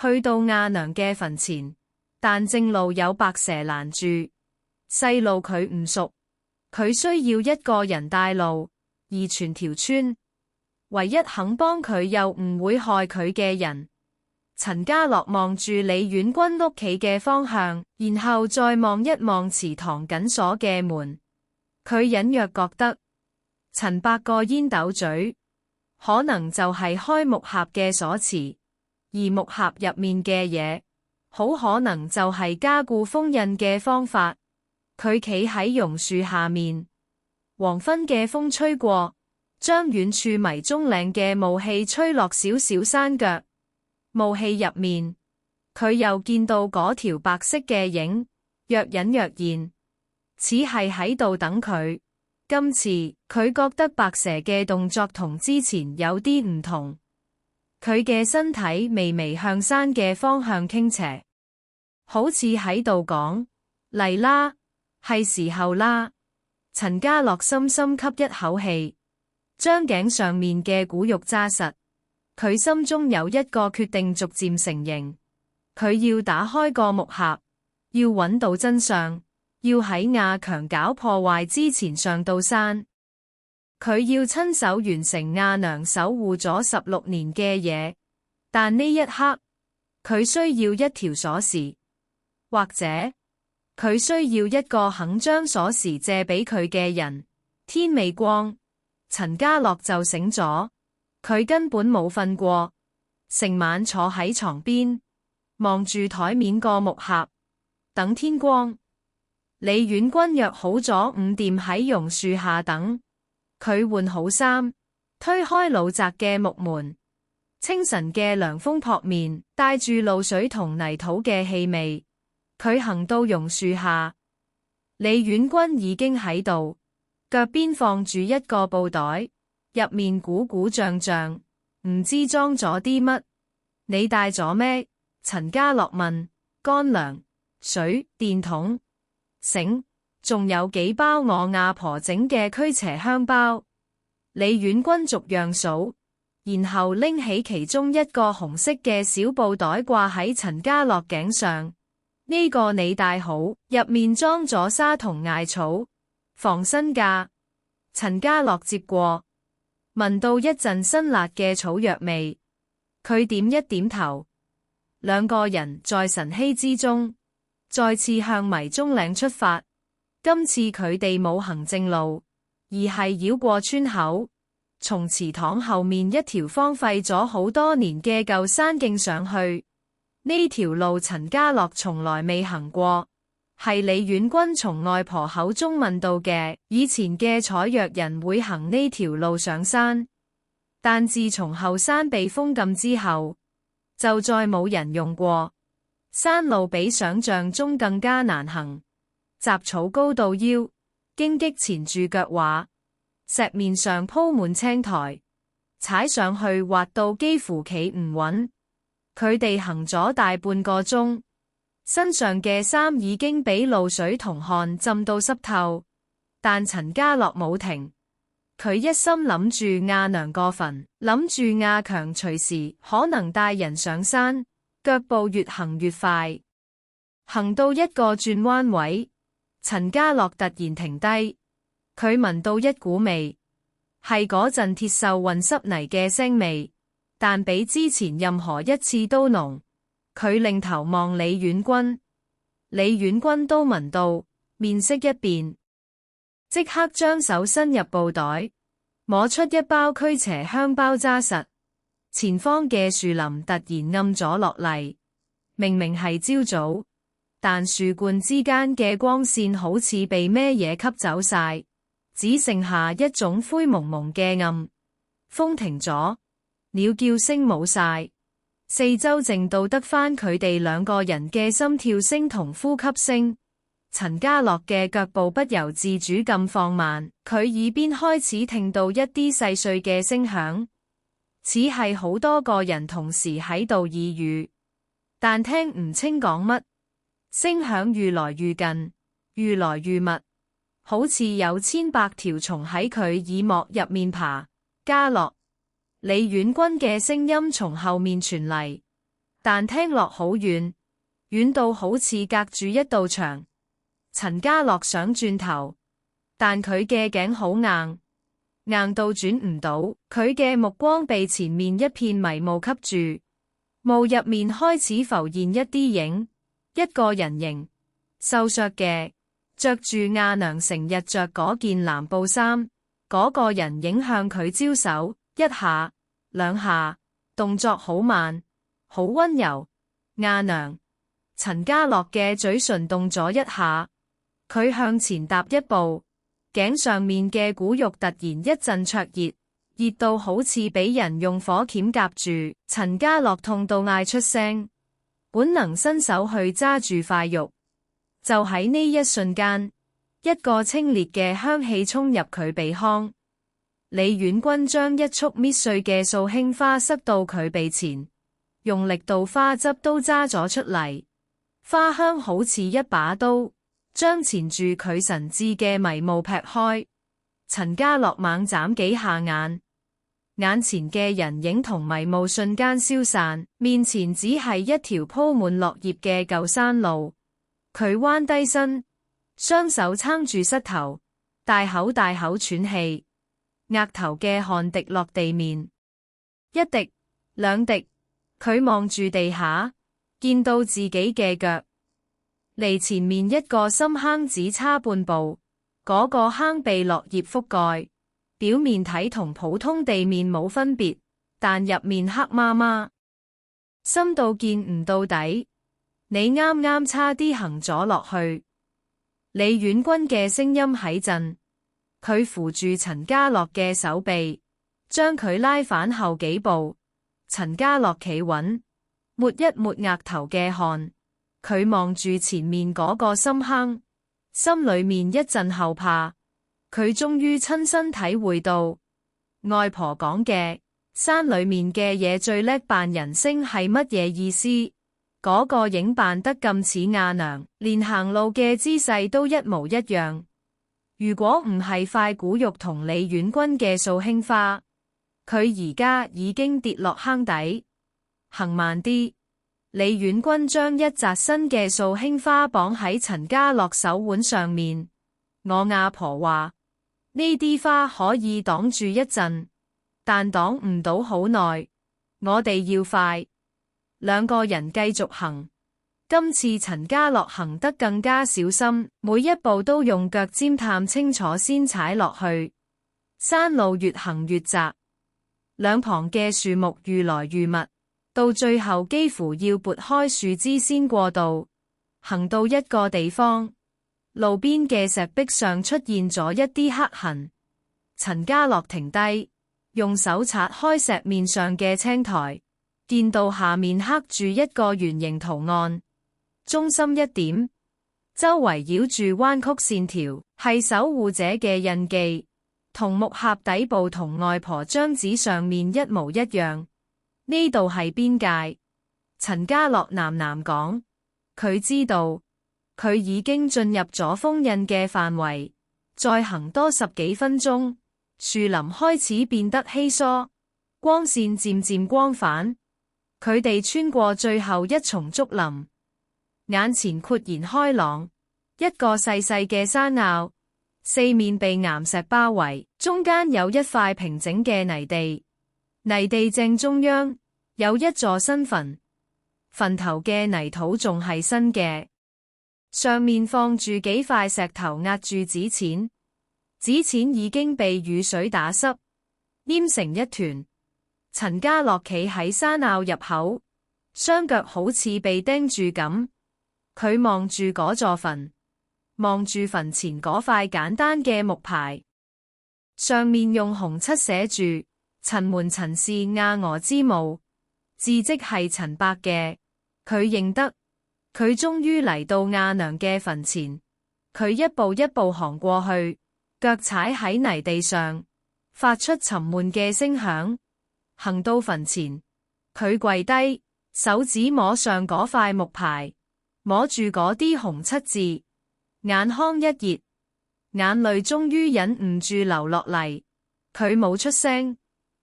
Speaker 1: 去到亞娘嘅墳前，但正路有白蛇攔住，細路佢唔熟，佢需要一個人帶路，而全條村唯一肯幫佢又唔會害佢嘅人。陳家樂望住李婉君屋企嘅方向，然後再望一望祠堂緊鎖嘅門，佢隱約覺得陳伯個煙斗嘴可能就係開木匣嘅鎖匙。而木匣入面嘅嘢，好可能就係加固封印嘅方法。佢企喺榕樹下面，黃昏嘅風吹過，將遠處迷蹤嶺嘅霧氣吹落小小山腳。霧氣入面，佢又見到嗰條白色嘅影，若隱若現，似係喺度等佢。今次佢覺得白蛇嘅動作同之前有啲唔同，佢嘅身體微微向山嘅方向傾斜，好似喺度講：嚟啦，係時候啦。陳家樂深深吸一口氣，將頸上面嘅骨肉揸實。佢心中有一個決定逐漸成形，佢要打開個木盒，要揾到真相，要喺阿強搞破壞之前上到山。佢要親手完成阿娘守護咗16年嘅嘢，但呢一刻，佢需要一條鎖匙，或者佢需要一個肯將鎖匙借俾佢嘅人。天未光，陳家樂就醒咗。佢根本冇瞓過，成晚坐喺床邊，望住台面個木盒，等天光。李遠軍約好咗5點喺榕樹下等，佢換好衫，推開老宅嘅木門。清晨嘅涼風撲面，帶住露水同泥土嘅氣味。佢行到榕樹下，李遠軍已經喺度，腳邊放住一個布袋。入面鼓鼓脹脹，唔知裝咗啲乜。你帶咗咩？陳家樂問。乾糧、水、電筒、繩，仲有幾包我阿婆整嘅驅邪香包。李遠軍逐樣數，然後拎起其中一個紅色嘅小布袋掛喺陳家樂頸上。呢個你帶好，入面裝咗沙同艾草，防身㗎。陳家樂接過。聞到一陣辛辣嘅草藥味，佢點一點頭。兩個人在晨曦之中，再次向迷蹤嶺出發。今次佢哋冇行正路，而係繞過村口，從祠堂後面一條荒廢咗好多年嘅舊山徑上去。呢條路陳家樂從來未行過，係李遠軍從外婆口中問到嘅。以前嘅採藥人會行呢條路上山，但自從後山被封禁之後，就再冇人用過。山路比想象中更加難行，雜草高到腰，荊棘纏住腳踝，石面上鋪滿青苔，踩上去滑到幾乎企唔穩。佢哋行咗大半個鐘。身上嘅衫已經俾露水同汗浸到濕透，但陳家樂冇停。佢一心諗住阿娘個墳，諗住阿強隨時可能帶人上山，腳步越行越快。行到一個轉彎位，陳家樂突然停低。佢聞到一股味，係嗰陣鐵鏽混濕泥嘅腥味，但比之前任何一次都濃。佢擰頭望李遠軍，李遠軍都聞到，面色一變，即刻將手伸入布袋，摸出一包驅邪香包揸實。前方嘅樹林突然暗咗落嚟，明明係朝早，但樹冠之間嘅光線好似被咩嘢吸走晒，只剩下一種灰蒙蒙嘅暗。風停咗，鳥叫聲冇晒。四周靜到得返佢哋兩個人嘅心跳聲同呼吸聲。陳家樂嘅腳步不由自主咁放慢，佢耳邊開始聽到一啲細碎嘅聲響，似係好多個人同時喺度耳語，但聽唔清講乜。聲響愈來愈近，愈來愈密，好似有千百條蟲喺佢耳膜入面爬。家樂。李遠軍嘅聲音從後面傳嚟，但聽落好遠，遠到好似隔住一道牆。陳家樂想轉頭，但佢嘅頸好硬，硬到轉唔到。佢嘅目光被前面一片迷霧吸住，霧入面開始浮現一啲影，一個人形，瘦削嘅，着住阿娘成日着嗰件藍布衫。嗰個人影向佢招手。一下兩下，動作好慢，好溫柔。阿娘，陳家樂嘅嘴唇動咗一下，佢向前踏一步，頸上面嘅骨肉突然一陣灼熱，熱到好似俾人用火鉗夾住。陳家樂痛到嗌出聲，本能伸手去揸住塊肉。就喺呢一瞬間，一個清冽嘅香氣衝入佢鼻腔。李婉君將一束搣碎嘅素馨花塞到佢鼻前，用力到花汁都揸咗出嚟。花香好似一把刀，將纏住佢神志嘅迷霧劈開。陳家樂猛眨幾下眼，眼前嘅人影同迷霧瞬間消散，面前只係一條鋪滿落葉嘅舊山路。佢彎低身，雙手撐住膝頭，大口大口喘氣，額頭嘅汗滴落地面，一滴兩滴。佢望住地下，見到自己嘅腳離前面一個深坑只差半步，嗰個坑被落葉覆蓋，表面睇同普通地面冇分別，但入面黑麻麻，深到見唔到底。你啱啱差啲行咗落去。李婉君嘅聲音喺震，佢扶住陳家樂嘅手臂，將佢拉返後幾步。陳家樂企穩，抹一抹額頭嘅汗，佢望住前面嗰個深坑，心裏面一陣後怕。佢終於親身體會到外婆講嘅山裏面嘅嘢最叻扮人聲係乜嘢意思。嗰個影扮得咁似阿娘，連行路嘅姿勢都一模一樣。如果唔係塊骨肉同李婉君嘅素馨花，佢而家已經跌落坑底。行慢啲。李婉君將一紮新嘅素馨花綁喺陳家樂手腕上面。我阿婆話呢啲花可以擋住一陣，但擋唔到好耐。我哋要快。兩個人繼續行，今次陳家樂行得更加小心，每一步都用腳尖探清楚先踩落去。山路越行越窄，兩旁嘅樹木愈來愈密，到最後幾乎要撥開樹枝先過渡。行到一個地方，路邊嘅石壁上出現咗一啲黑痕。陳家樂停低，用手擦開石面上嘅青苔。見到下面刻住一個圓形圖案，中心一點，周圍繞住彎曲線條，係守護者嘅印記，同木盒底部同外婆張紙上面一模一樣。呢度係邊界？陳家樂喃喃講，佢知道，佢已經進入咗封印嘅範圍。再行多10幾分鐘，樹林開始變得稀疏，光線漸漸光反。佢哋穿過最後一叢竹林，眼前豁然開朗，一個細細嘅山坳，四面被岩石包圍，中間有一塊平整嘅泥地，泥地正中央有一座新墳，墳頭嘅泥土仲係新嘅，上面放住幾塊石頭壓住紙錢，紙錢已經被雨水打濕，黏成一團。陳家樂企喺山坳入口，雙腳好似被釘住咁。佢望住嗰座墳，望住墳前嗰塊簡單嘅木牌，上面用紅漆寫住陳門陳氏亞娥之墓，字跡係陳伯嘅。佢認得，佢終於嚟到亞娘嘅墳前。佢一步一步行過去，腳踩喺泥地上，發出沉悶嘅聲響。行到墳前，佢跪低，手指摸上嗰塊木牌，摸住嗰啲紅漆字，眼眶一熱，眼淚終於忍唔住流落嚟。佢冇出聲，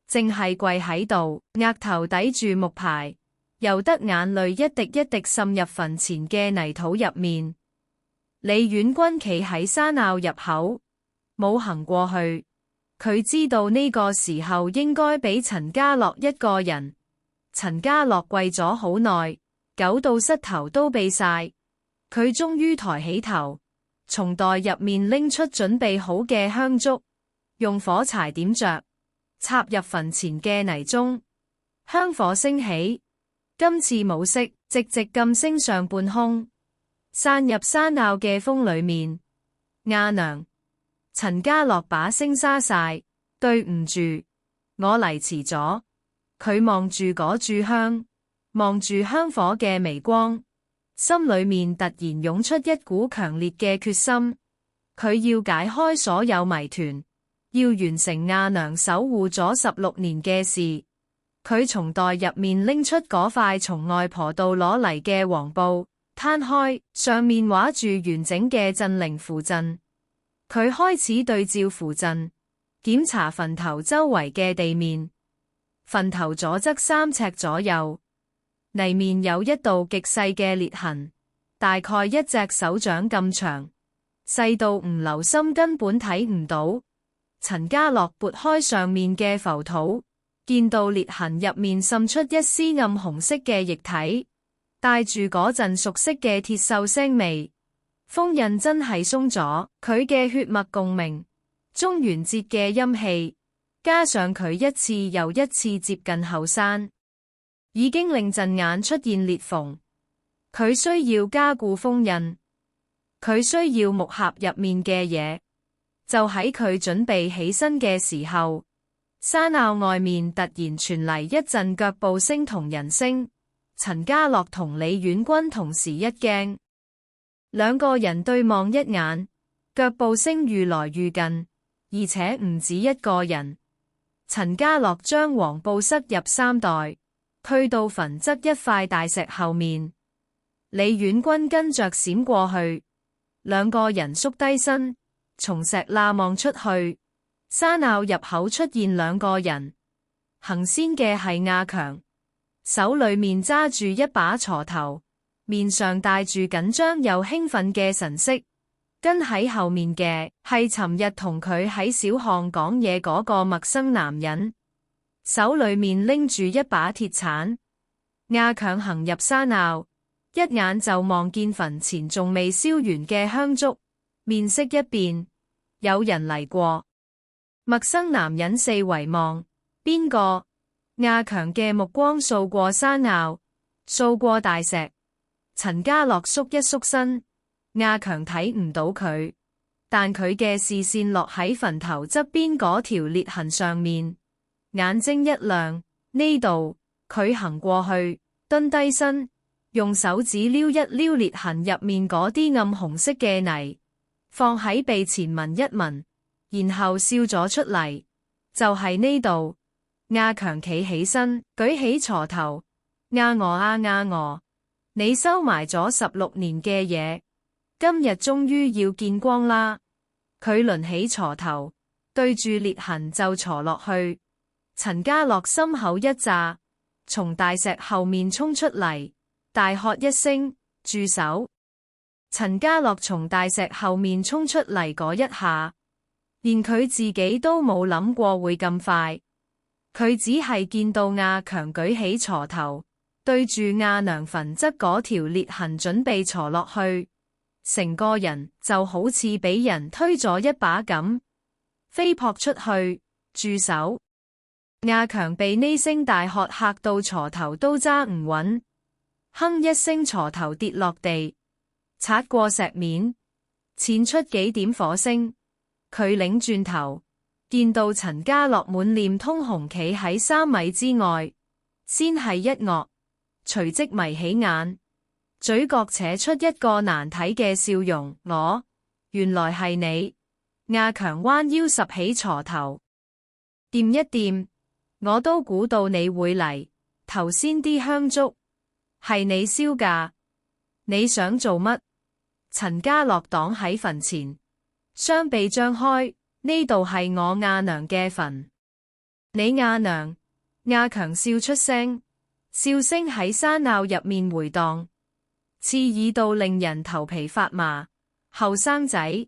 Speaker 1: 淨係跪喺度，額頭抵住木牌，由得眼淚一滴一滴滲入墳前嘅泥土入面。李婉君企喺山坳入口，冇行過去。佢知道呢個時候應該俾陳家樂一個人。陳家樂跪咗好耐，久到膝頭都痹晒。佢終於抬起頭，從袋入面拎出準備好嘅香燭，用火柴點着，插入墳前嘅泥中。香火升起，今次冇熄，直直咁升上半空，散入山坳嘅風裏面。亞娘，陳家樂把聲沙晒，對唔住，我嚟遲咗。佢望住嗰炷香，望住香火嘅微光，心裏面突然湧出一股強烈嘅決心。佢要解開所有謎團，要完成阿娘守護咗16年嘅事。佢從袋入面拎出嗰塊從外婆度攞嚟嘅黃布，攤開，上面畫住完整嘅鎮靈符陣。佢開始對照符陣，檢查墳頭周圍嘅地面。墳頭左側3尺左右，泥面有一道極細嘅裂痕，大概一隻手掌咁長，細到唔留心根本睇唔到。陳家樂撥開上面嘅浮土，見到裂痕入面滲出一絲暗紅色嘅液體，帶住嗰陣熟悉嘅鐵鏽腥味。封印真係鬆咗，佢嘅血脈共鳴，中元節嘅陰氣，加上佢一次又一次接近後山，已經令陣眼出現裂縫。佢需要加固封印，佢需要木盒入面嘅嘢。就喺佢準備起身嘅時候，山坳外面突然傳嚟一陣腳步聲同人聲。陳家樂同李婉君同時一驚，兩個人對望一眼，腳步聲愈來愈近，而且唔止一個人。陳家樂將黃布塞入衫袋，去到墳側一塊大石後面。李婉君跟着閃過去，兩個人縮低身，從石罅望出去。山坳入口出現兩個人，行先嘅係阿強，手裏面揸住一把鋤頭，面上帶住緊張又興奮嘅神色。跟喺後面嘅係尋日同佢喺小巷講嘢嗰個陌生男人，手裏面拎住一把鐵鏟。阿強行入山坳，一眼就望見墳前仲未燒完嘅香燭，面色一變，有人嚟過。陌生男人四圍望，邊個？阿強嘅目光掃過山坳，掃過大石。陳家樂縮一縮身。阿強睇唔到佢，但佢嘅視線落喺墳頭側邊嗰條裂痕上面，眼睛一亮。呢度，佢行過去，蹲低身，用手指撩一撩裂痕入面嗰啲暗紅色嘅泥，放喺鼻前聞一聞，然後笑咗出嚟。就係呢度。阿強企起身，舉起鋤頭。阿娥，你收埋咗16年嘅嘢，今日終於要見光啦！佢掄起鋤頭，對住裂痕就鋤落去。陳家樂心口一炸，從大石後面衝出嚟，大喝一聲：住手！陳家樂從大石後面衝出嚟嗰一下，連佢自己都冇諗過會咁快。佢只係見到阿強舉起鋤頭，對住阿娘墳側嗰條裂痕準備鋤落去。成個人就好似俾人推咗一把咁，飛撲出去。住手！阿強被呢聲大喝嚇到鋤頭都揸唔穩，哼一聲，鋤頭跌落地，擦過石面，濺出幾點火星。佢擰轉頭，見到陳家樂滿臉通紅企喺3米之外，先係一愕，隨即迷起眼。嘴角扯出一個難睇嘅笑容。原來係你。阿強彎腰拾起鋤頭，掂一掂，我都估到你會嚟。頭先啲香燭係你燒㗎，你想做乜？陳家樂擋喺墳前，雙臂張開。呢度係我阿娘嘅墳。你阿娘？阿強笑出聲，笑聲喺山坳入面回蕩，刺耳到令人頭皮發麻。後生仔，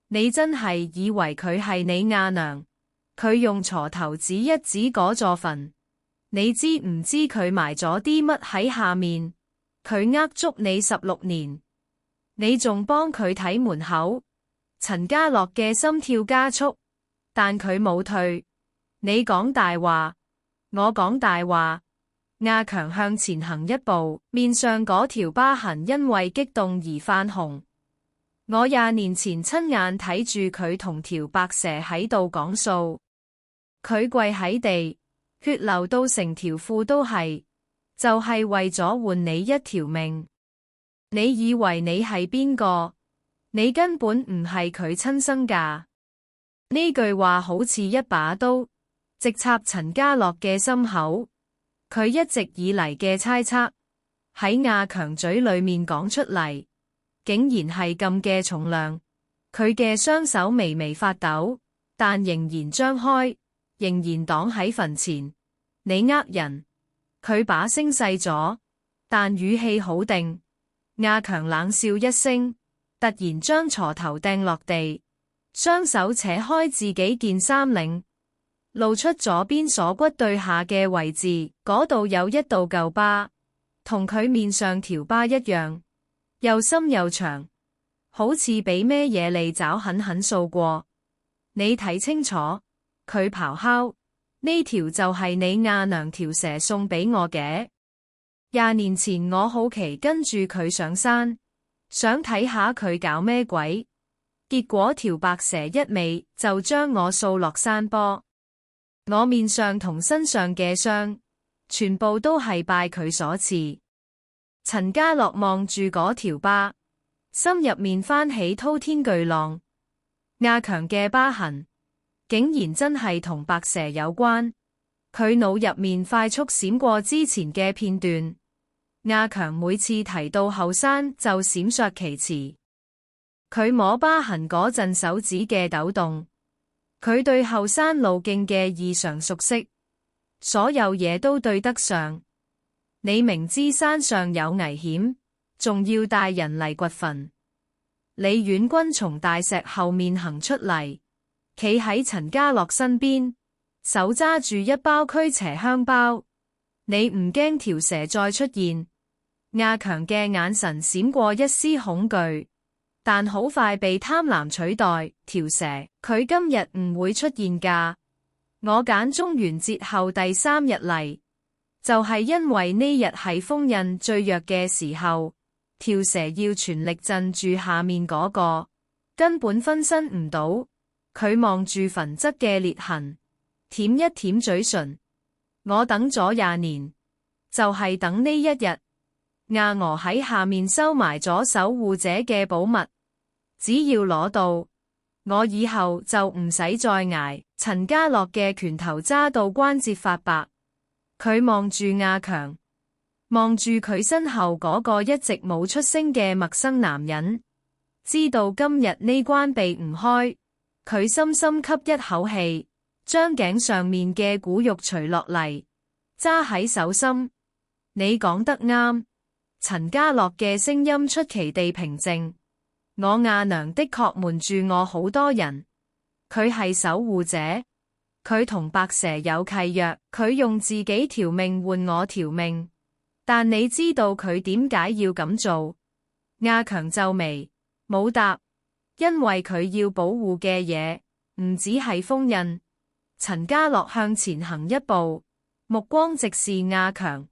Speaker 1: 你真係以為佢係你阿娘？佢用鋤頭指一指嗰座墳，你知唔知佢埋咗啲乜喺下面？佢呃足你16年，你仲幫佢睇門口。陳家樂嘅心跳加速，但佢冇退。你講大話，我講大話。阿強向前行一步，面上嗰條疤痕因為激動而泛紅。我20年前親眼睇住佢同條白蛇喺度講數，佢跪喺地，血流到成條褲都係，就係為咗換你一條命。你以為你係邊個？你根本唔係佢親生㗎。呢句話好似一把刀，直插陳家樂嘅心口。佢一直以嚟嘅猜測，喺阿強嘴裏面講出嚟，竟然係咁嘅重量。佢嘅雙手微微發抖，但仍然張開，仍然擋喺墳前。你呃人。佢把聲細咗，但語氣好定。阿強冷笑一聲，突然將鋤頭掟落地，雙手扯開自己件衫領，露出左邊鎖骨對下嘅位置，嗰度有一道舊疤，同佢面上條疤一樣，又深又長，好似俾咩嘢利爪狠狠掃過。你睇清楚，佢咆哮，呢條就係你阿娘條蛇送俾我嘅。20年前我好奇跟住佢上山，想睇下佢搞咩鬼，結果條白蛇一尾就將我掃落山坡。我面上同身上嘅傷，全部都係拜佢所賜。陳家樂望住嗰條疤，心入面翻起滔天巨浪。阿強嘅疤痕，竟然真係同白蛇有關。佢腦入面快速閃過之前嘅片段。阿強每次提到後山就閃爍其詞。佢摸疤痕嗰陣手指嘅抖動，佢對後山路徑嘅異常熟悉，所有嘢都對得上。你明知山上有危險，仲要帶人嚟掘墳。李遠軍從大石後面行出嚟，企喺陳家樂身邊，手揸住一包驅邪香包。你唔驚條蛇再出現？阿強嘅眼神閃過一絲恐懼，但好快被貪婪取代。條蛇，佢今日唔會出現㗎。我揀中元節後第3日嚟，就係因為呢日係封印最弱嘅時候，條蛇要全力鎮住下面嗰個，根本分身唔到。佢望住墳側嘅裂痕，舔一舔嘴唇。我等咗20年，就係等呢一日。阿娥喺下面收埋咗守護者嘅寶物，只要攞到，我以後就唔使再挨。陳家樂嘅拳頭揸到關節發白，佢望住阿強，望住佢身後嗰個一直冇出聲嘅陌生男人，知道今日呢關避唔開，佢深深吸一口氣，將頸上面嘅骨肉除落嚟，揸喺手心。你講得啱。陳家樂嘅聲音出奇地平靜。我阿娘的確瞞住我好多人，佢係守護者，佢同白蛇有契約，佢用自己條命換我條命。但你知道佢點解要咁做？阿強皺眉，冇答，因為佢要保護嘅嘢唔止係封印。陳家樂向前行一步，目光直視阿強。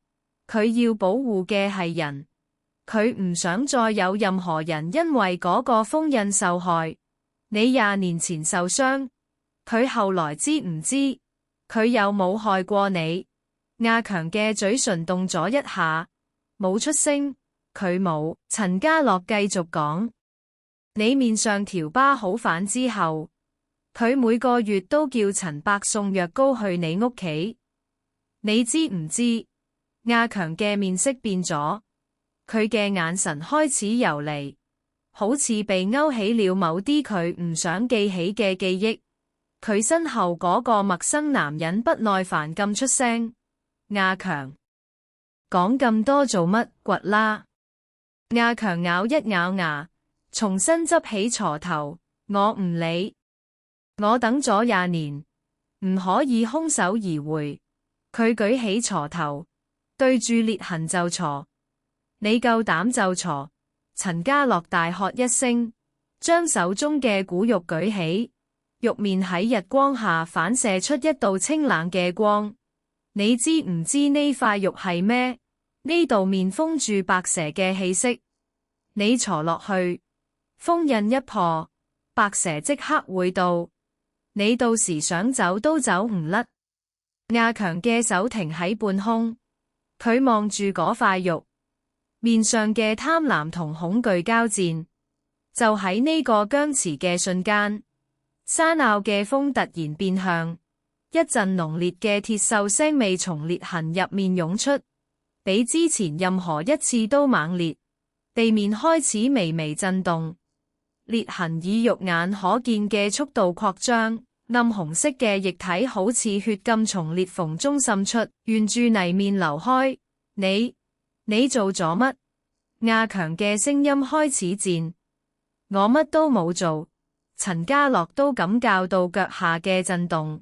Speaker 1: 佢要保護嘅係人，佢唔想再有任何人因為嗰個封印受害。你20年前受傷，佢後來知唔知？佢有冇害過你？阿強嘅嘴唇動咗一下，冇出聲。佢冇。陳家樂繼續講：你面上條疤好返之後，佢每個月都叫陳伯送藥膏去你屋企，你知唔知？阿強嘅面色變咗，佢嘅眼神開始游離，好似被勾起了某啲佢唔想記起嘅記憶。佢身後嗰個陌生男人不耐煩咁出聲：阿強，講咁多做乜？掘啦！阿強咬一咬牙，重新執起鋤頭。我唔理，我等咗20年，唔可以空手而回。佢舉起鋤頭，對住裂痕就鋤。你夠膽就鋤！陳家樂大喝一聲，將手中嘅骨肉舉起，肉面喺日光下反射出一道清冷嘅光。你知唔知呢塊肉係咩？呢度面封住白蛇嘅氣息。你鋤落去，封印一破，白蛇即刻會到，你到時想走都走唔甩。亞強嘅手停喺半空，佢望住嗰塊肉，面上嘅貪婪同恐懼交戰。就喺呢個僵持嘅瞬間，沙拗嘅風突然變向，一陣濃烈嘅鐵鏽腥味從裂痕入面湧出，比之前任何一次都猛烈。地面開始微微震動，裂痕以肉眼可見嘅速度擴張，暗紅色嘅液體好似血咁從裂縫中滲出，沿住泥面流開。你做咗乜？亞強嘅聲音開始顫。我乜都冇做。陳家樂都感覺到腳下嘅震動，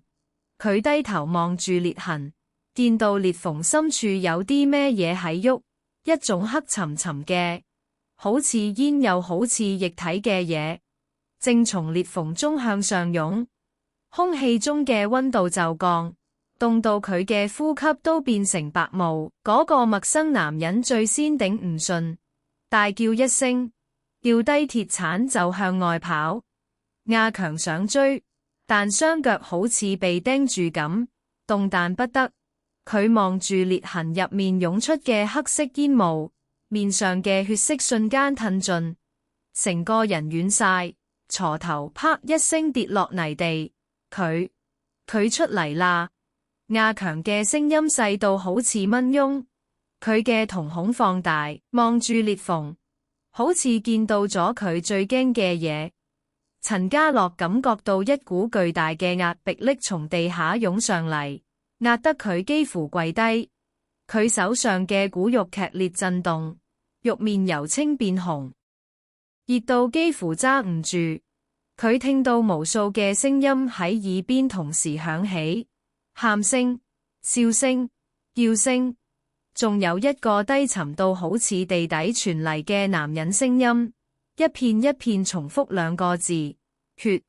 Speaker 1: 佢低頭望住裂痕，見到裂縫深處有啲咩嘢喺喐，一種黑沉沉嘅，好似煙又好似液體嘅嘢，正從裂縫中向上湧。空氣中嘅溫度就降，凍到佢嘅呼吸都變成白霧。嗰個陌生男人最先頂唔順，大叫一聲，掉低鐵鏟就向外跑。亞強想追，但雙腳好似被釘住咁，動彈不得。佢望住裂痕入面湧出嘅黑色煙霧，面上嘅血色瞬間褪盡，成個人軟晒，鋤頭啪一聲跌落泥地。佢出嚟啦！亞強嘅聲音細到好似蚊嗡，佢嘅瞳孔放大，望住裂縫，好似見到咗佢最驚嘅嘢。陳家樂感覺到一股巨大嘅壓迫力從地下湧上嚟，壓得佢幾乎跪低。佢手上嘅骨肉劇烈震動，肉面由青變紅，熱到幾乎揸唔住。佢聽到無數嘅聲音喺耳邊同時響起，喊聲、笑聲、叫聲，仲有一個低沉到好似地底傳嚟嘅男人聲音，一片一片重複兩個字：血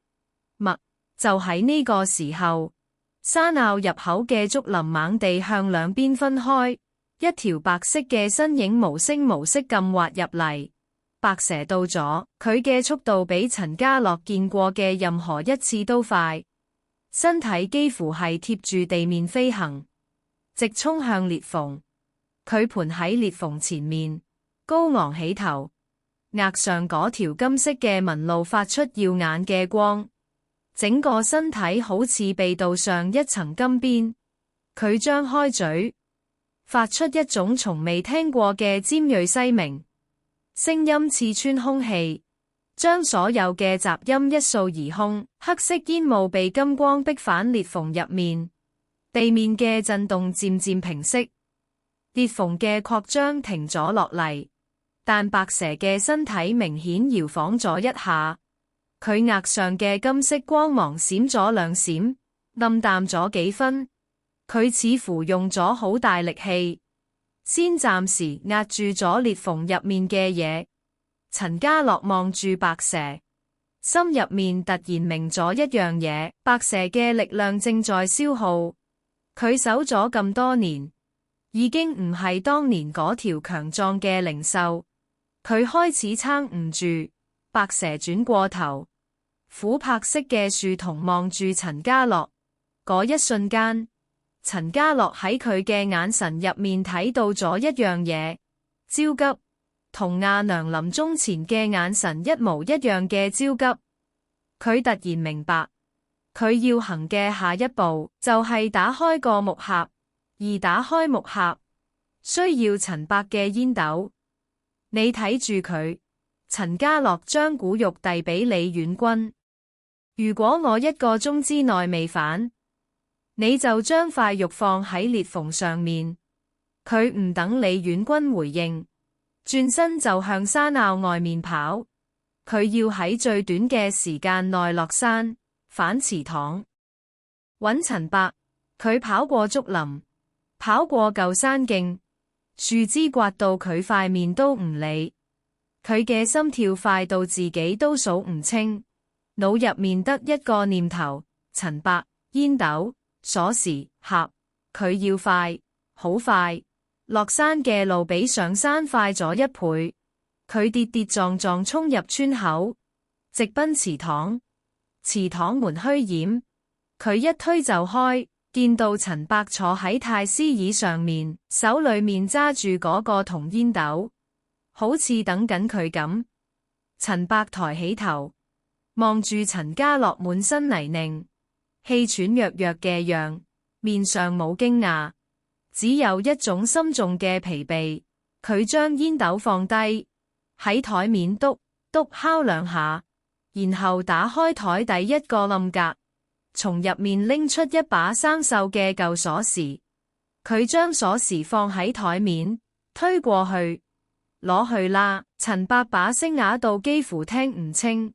Speaker 1: 脈。就喺呢個時候，沙拗入口嘅竹林猛地向兩邊分開，一條白色嘅身影無聲無息咁滑入嚟。白蛇到咗，佢嘅速度比陳家樂見過嘅任何一次都快，身體幾乎係貼住地面飛行，直衝向裂縫。佢盤喺裂縫前面，高昂起頭，額上嗰條金色嘅紋路發出耀眼嘅光，整個身體好似被鍍上一層金邊。佢張開嘴，發出一種從未聽過嘅尖銳嘶鳴。聲音刺穿空氣，將所有嘅雜音一掃而空。黑色煙霧被金光逼返裂縫入面，地面嘅震動漸漸平息，裂縫嘅擴張停咗落嚟。但白蛇嘅身體明顯搖晃咗一下，佢額上嘅金色光芒閃咗兩閃，暗淡咗幾分。佢似乎用咗好大力氣，先暫時壓住咗裂縫入面嘅嘢。陳家樂望住白蛇，心入面突然明咗一樣嘢：白蛇嘅力量正在消耗。佢守咗咁多年，已經唔係當年嗰條強壯嘅靈獸。佢開始撐唔住。白蛇轉過頭，琥珀色嘅樹瞳望住陳家樂。嗰一瞬間，陳家樂喺佢嘅眼神入面睇到咗一樣嘢：焦急，同亞娘臨終前嘅眼神一模一樣嘅焦急。佢突然明白，佢要行嘅下一步就係打開個木盒，而打開木盒需要陳伯嘅煙斗。你睇住佢。陳家樂將骨肉遞俾李遠君。如果我1個鐘之內未返，你就將塊肉放喺裂縫上面。佢唔等李遠君回應，轉身就向山坳外面跑。佢要喺最短嘅時間內落山，返祠堂揾陳伯。佢跑過竹林，跑過舊山徑，樹枝刮到佢塊面都唔理。佢嘅心跳快到自己都數唔清，腦入面得一個念頭：陳伯、煙斗、鎖匙、盒。佢要快，好快。落山嘅路比上山快咗1倍。佢跌跌撞撞衝入村口，直奔祠堂。祠堂門虛掩，佢一推就開，見到陳伯坐喺太師椅上面，手裏面揸住嗰個銅煙斗，好似等緊佢咁。陳伯抬起頭，望住陳家樂滿身泥濘，氣喘吁吁嘅樣，面上冇驚訝，只有一種深重嘅疲憊。佢將煙斗放低，喺台面篤篤敲兩下，然後打開台第一個冧格，從入面拎出一把生鏽嘅舊鎖匙。佢將鎖匙放喺台面，推過去，攞去啦。陳伯把聲啞到幾乎聽唔清。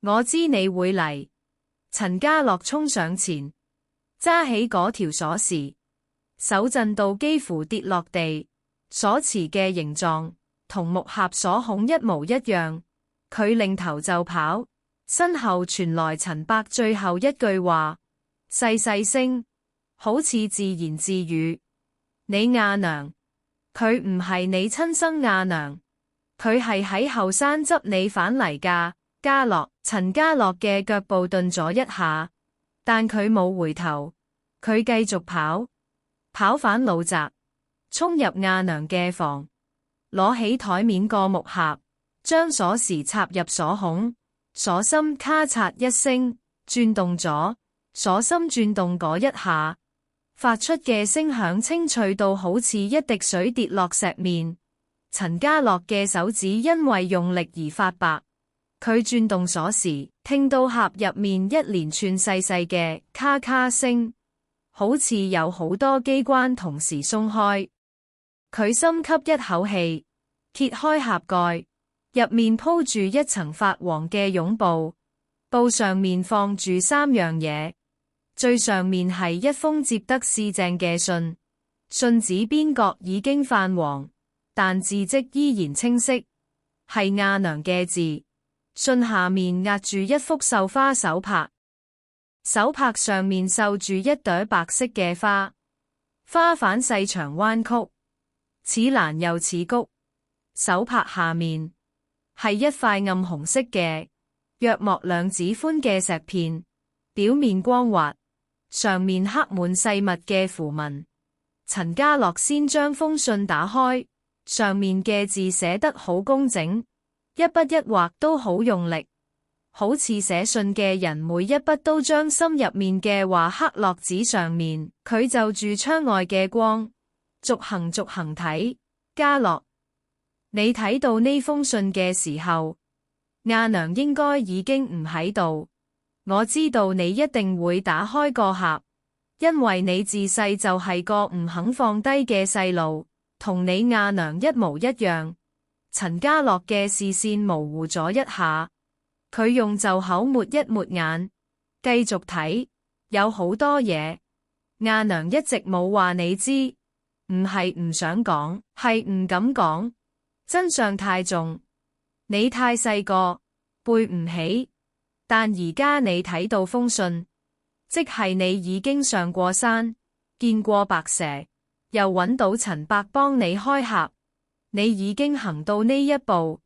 Speaker 1: 我知你會嚟。陳家樂衝上前，揸起嗰條鎖匙，手震到幾乎跌落地。鎖匙嘅形狀同木盒鎖孔一模一樣。佢擰頭就跑，身後傳來陳伯最後一句話，細細聲，好似自言自語：你阿娘，佢唔係你親生阿娘，佢係喺後山執你返嚟㗎。家樂，陳家樂嘅腳步頓咗一下，但佢冇回頭，佢繼續跑返老宅，衝入阿娘嘅房，攞起台面個木盒，將鎖匙插入鎖孔，鎖芯咔嚓一聲轉動咗，鎖芯轉動嗰一下，發出嘅聲響清脆到好似一滴水跌落石面。陳家樂嘅手指因為用力而發白，佢轉動鎖匙，聽到盒入面一連串細細嘅咔咔聲，好似有好多機關同時鬆開。佢深吸一口氣，揭開盒蓋，入面鋪住一層發黃嘅絨布，布上面放住三樣嘢，最上面係一封摺得四正嘅信，信紙邊角已經泛黃，但字跡依然清晰，係阿娘嘅字。信下面壓住一幅繡花手帕，手帕上面繡住一朵白色嘅花，花瓣細長彎曲，似蘭又似菊。手帕下面係一塊暗紅色嘅約莫兩指寬嘅石片，表面光滑，上面刻滿細密嘅符文。陳家樂先將封信打開，上面嘅字寫得好工整，一筆一畫都好用力，好似寫信嘅人每一筆都將心入面嘅話刻落紙上面。佢就住窗外嘅光，逐行睇。家樂，你睇到呢封信嘅時候，阿娘應該已經唔喺度。我知道你一定會打開個盒，因為你自細就係個唔肯放低嘅細路，同你阿娘一模一樣。陳家樂嘅視線模糊咗一下，佢用袖口抹一抹眼，繼續睇。有好多嘢，阿娘一直冇話你知。唔係唔想講，係唔敢講。真相太重，你太細個，背唔起。但而家你睇到封信，即係你已經上過山，見過白蛇，又揾到陳伯幫你開盒，你已經行到呢一步。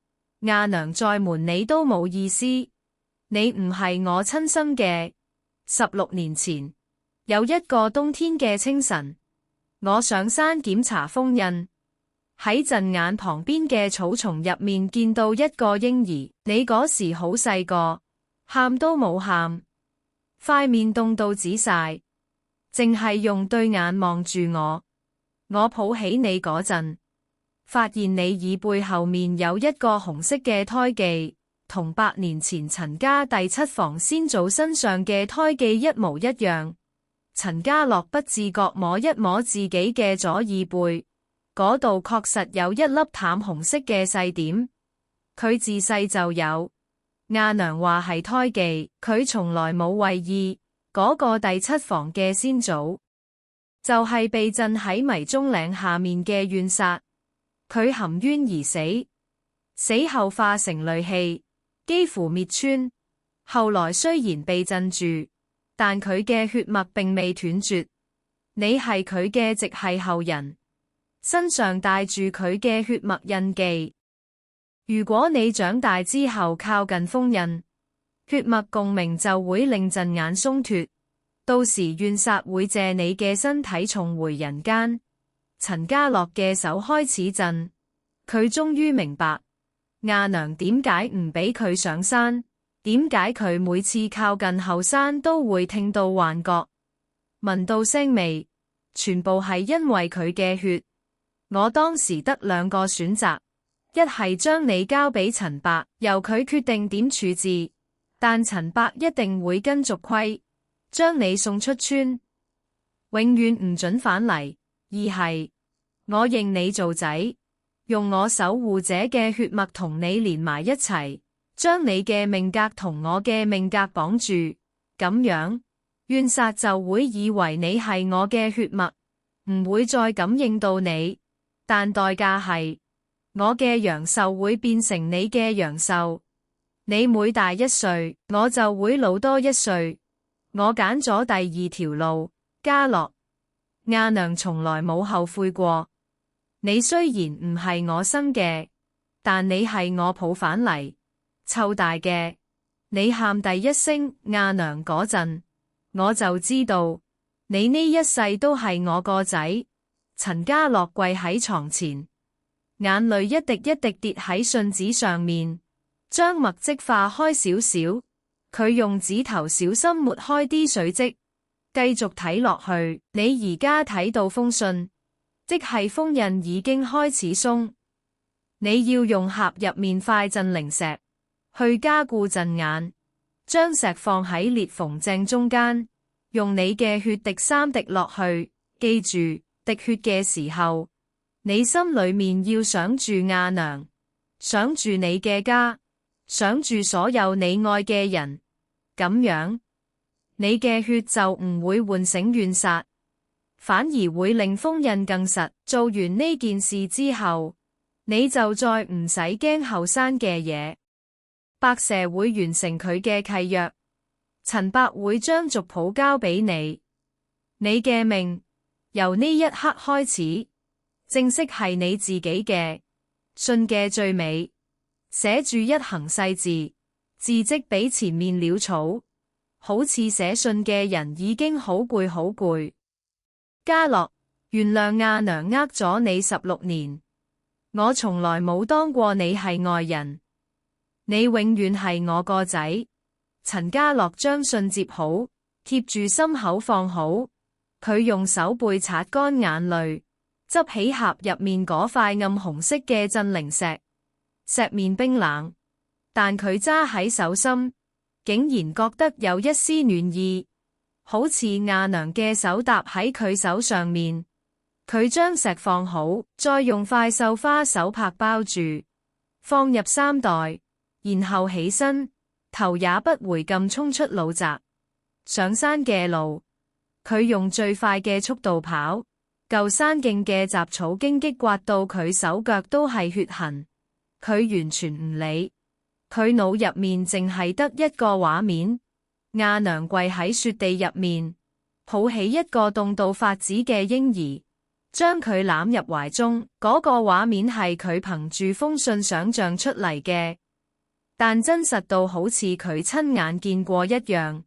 Speaker 1: 阿娘再瞞你都冇意思，你唔係我親生嘅。16年前，有一個冬天嘅清晨，我上山檢查封印，喺陣眼旁邊嘅草叢入面見到一個嬰兒。你嗰時好細個，喊都冇喊，塊面凍到紫晒，淨係用對眼望住我。我抱起你嗰陣，發現你耳背後面有一個紅色嘅胎記，同8年前陳家第7房先祖身上嘅胎記一模一樣。陳家樂不自覺摸一摸自己嘅左耳背，嗰度確實有一粒淡紅色嘅細點，佢自細就有。阿娘話係胎記，佢從來冇為意。嗰個第7房嘅先祖，就係被鎮喺迷蹤嶺下面嘅怨煞，佢含冤而死，死後化成戾氣，幾乎滅村。後來雖然被鎮住，但佢嘅血脈並未斷絕。你係佢嘅直系後人，身上帶住佢嘅血脈印記。如果你長大之後靠近封印，血脈共鳴就會令陣眼鬆脫，到時怨煞會借你嘅身體重回人間。陳家洛嘅手開始震，佢終於明白阿娘點解唔俾佢上山，點解佢每次靠近後山都會聽到幻覺，聞到腥味，全部係因為佢嘅血。我當時得兩個選擇，一係將你交俾陳伯，由佢決定點處置，但陳伯一定會跟族規，將你送出村，永遠唔准返嚟；二係我認你做仔，用我守護者嘅血脈同你連埋一齊，將你嘅命格同我嘅命格綁住，咁樣怨煞就會以為你係我嘅血脈，唔會再感應到你。但代價係我嘅陽壽會變成你嘅陽壽，你每大一歲，我就會老多一歲。我揀咗第二條路，家樂。阿娘從來冇後悔過。你雖然唔係我生嘅，但你係我抱返嚟湊大嘅。你喊第一聲阿娘嗰陣，我就知道你呢一世都係我個仔。陳家洛跪喺床前，眼淚一滴一滴跌喺信紙上面，將墨跡化開少少。佢用指頭小心抹開啲水跡，繼續睇落去。你而家睇到封信，即係封印已經開始鬆。你要用盒入面塊鎮靈石去加固陣眼，將石放喺裂縫正中間，用你嘅血滴3滴落去。記住，滴血嘅時候，你心裏面要想住阿娘，想住你嘅家，想住所有你愛嘅人，咁樣你嘅血就唔會喚醒怨煞，反而會令封印更實。做完呢件事之後，你就再唔使驚後山嘅嘢。白蛇會完成佢嘅契約，陳伯會將族譜交俾你，你嘅命由呢一刻開始正式係你自己嘅。信嘅最尾寫住一行細字，字跡比前面潦草，好似寫信嘅人已經好攰好攰。家樂，原諒阿娘呃咗你16年，我從來冇當過你係外人，你永遠係我個仔。陳家樂將信摺好，貼住心口放好。佢用手背擦乾眼淚，執起盒入面嗰塊暗紅色嘅鎮靈石，石面冰冷，但佢揸喺手心，竟然覺得有一絲暖意，好似阿娘嘅手搭喺佢手上面。佢將石放好，再用塊繡花手帕包住，放入衫袋，然後起身，頭也不回咁衝出老宅。上山嘅路，佢用最快嘅速度跑，舊山徑嘅雜草荊棘刮到佢手腳都係血痕，佢完全唔理。佢腦入面淨係得一個畫面，阿娘跪喺雪地入面，抱起一個凍到發紫嘅嬰兒，將佢攬入懷中。嗰個畫面係佢憑住封信想象出嚟嘅，但真實到好似佢親眼見過一樣。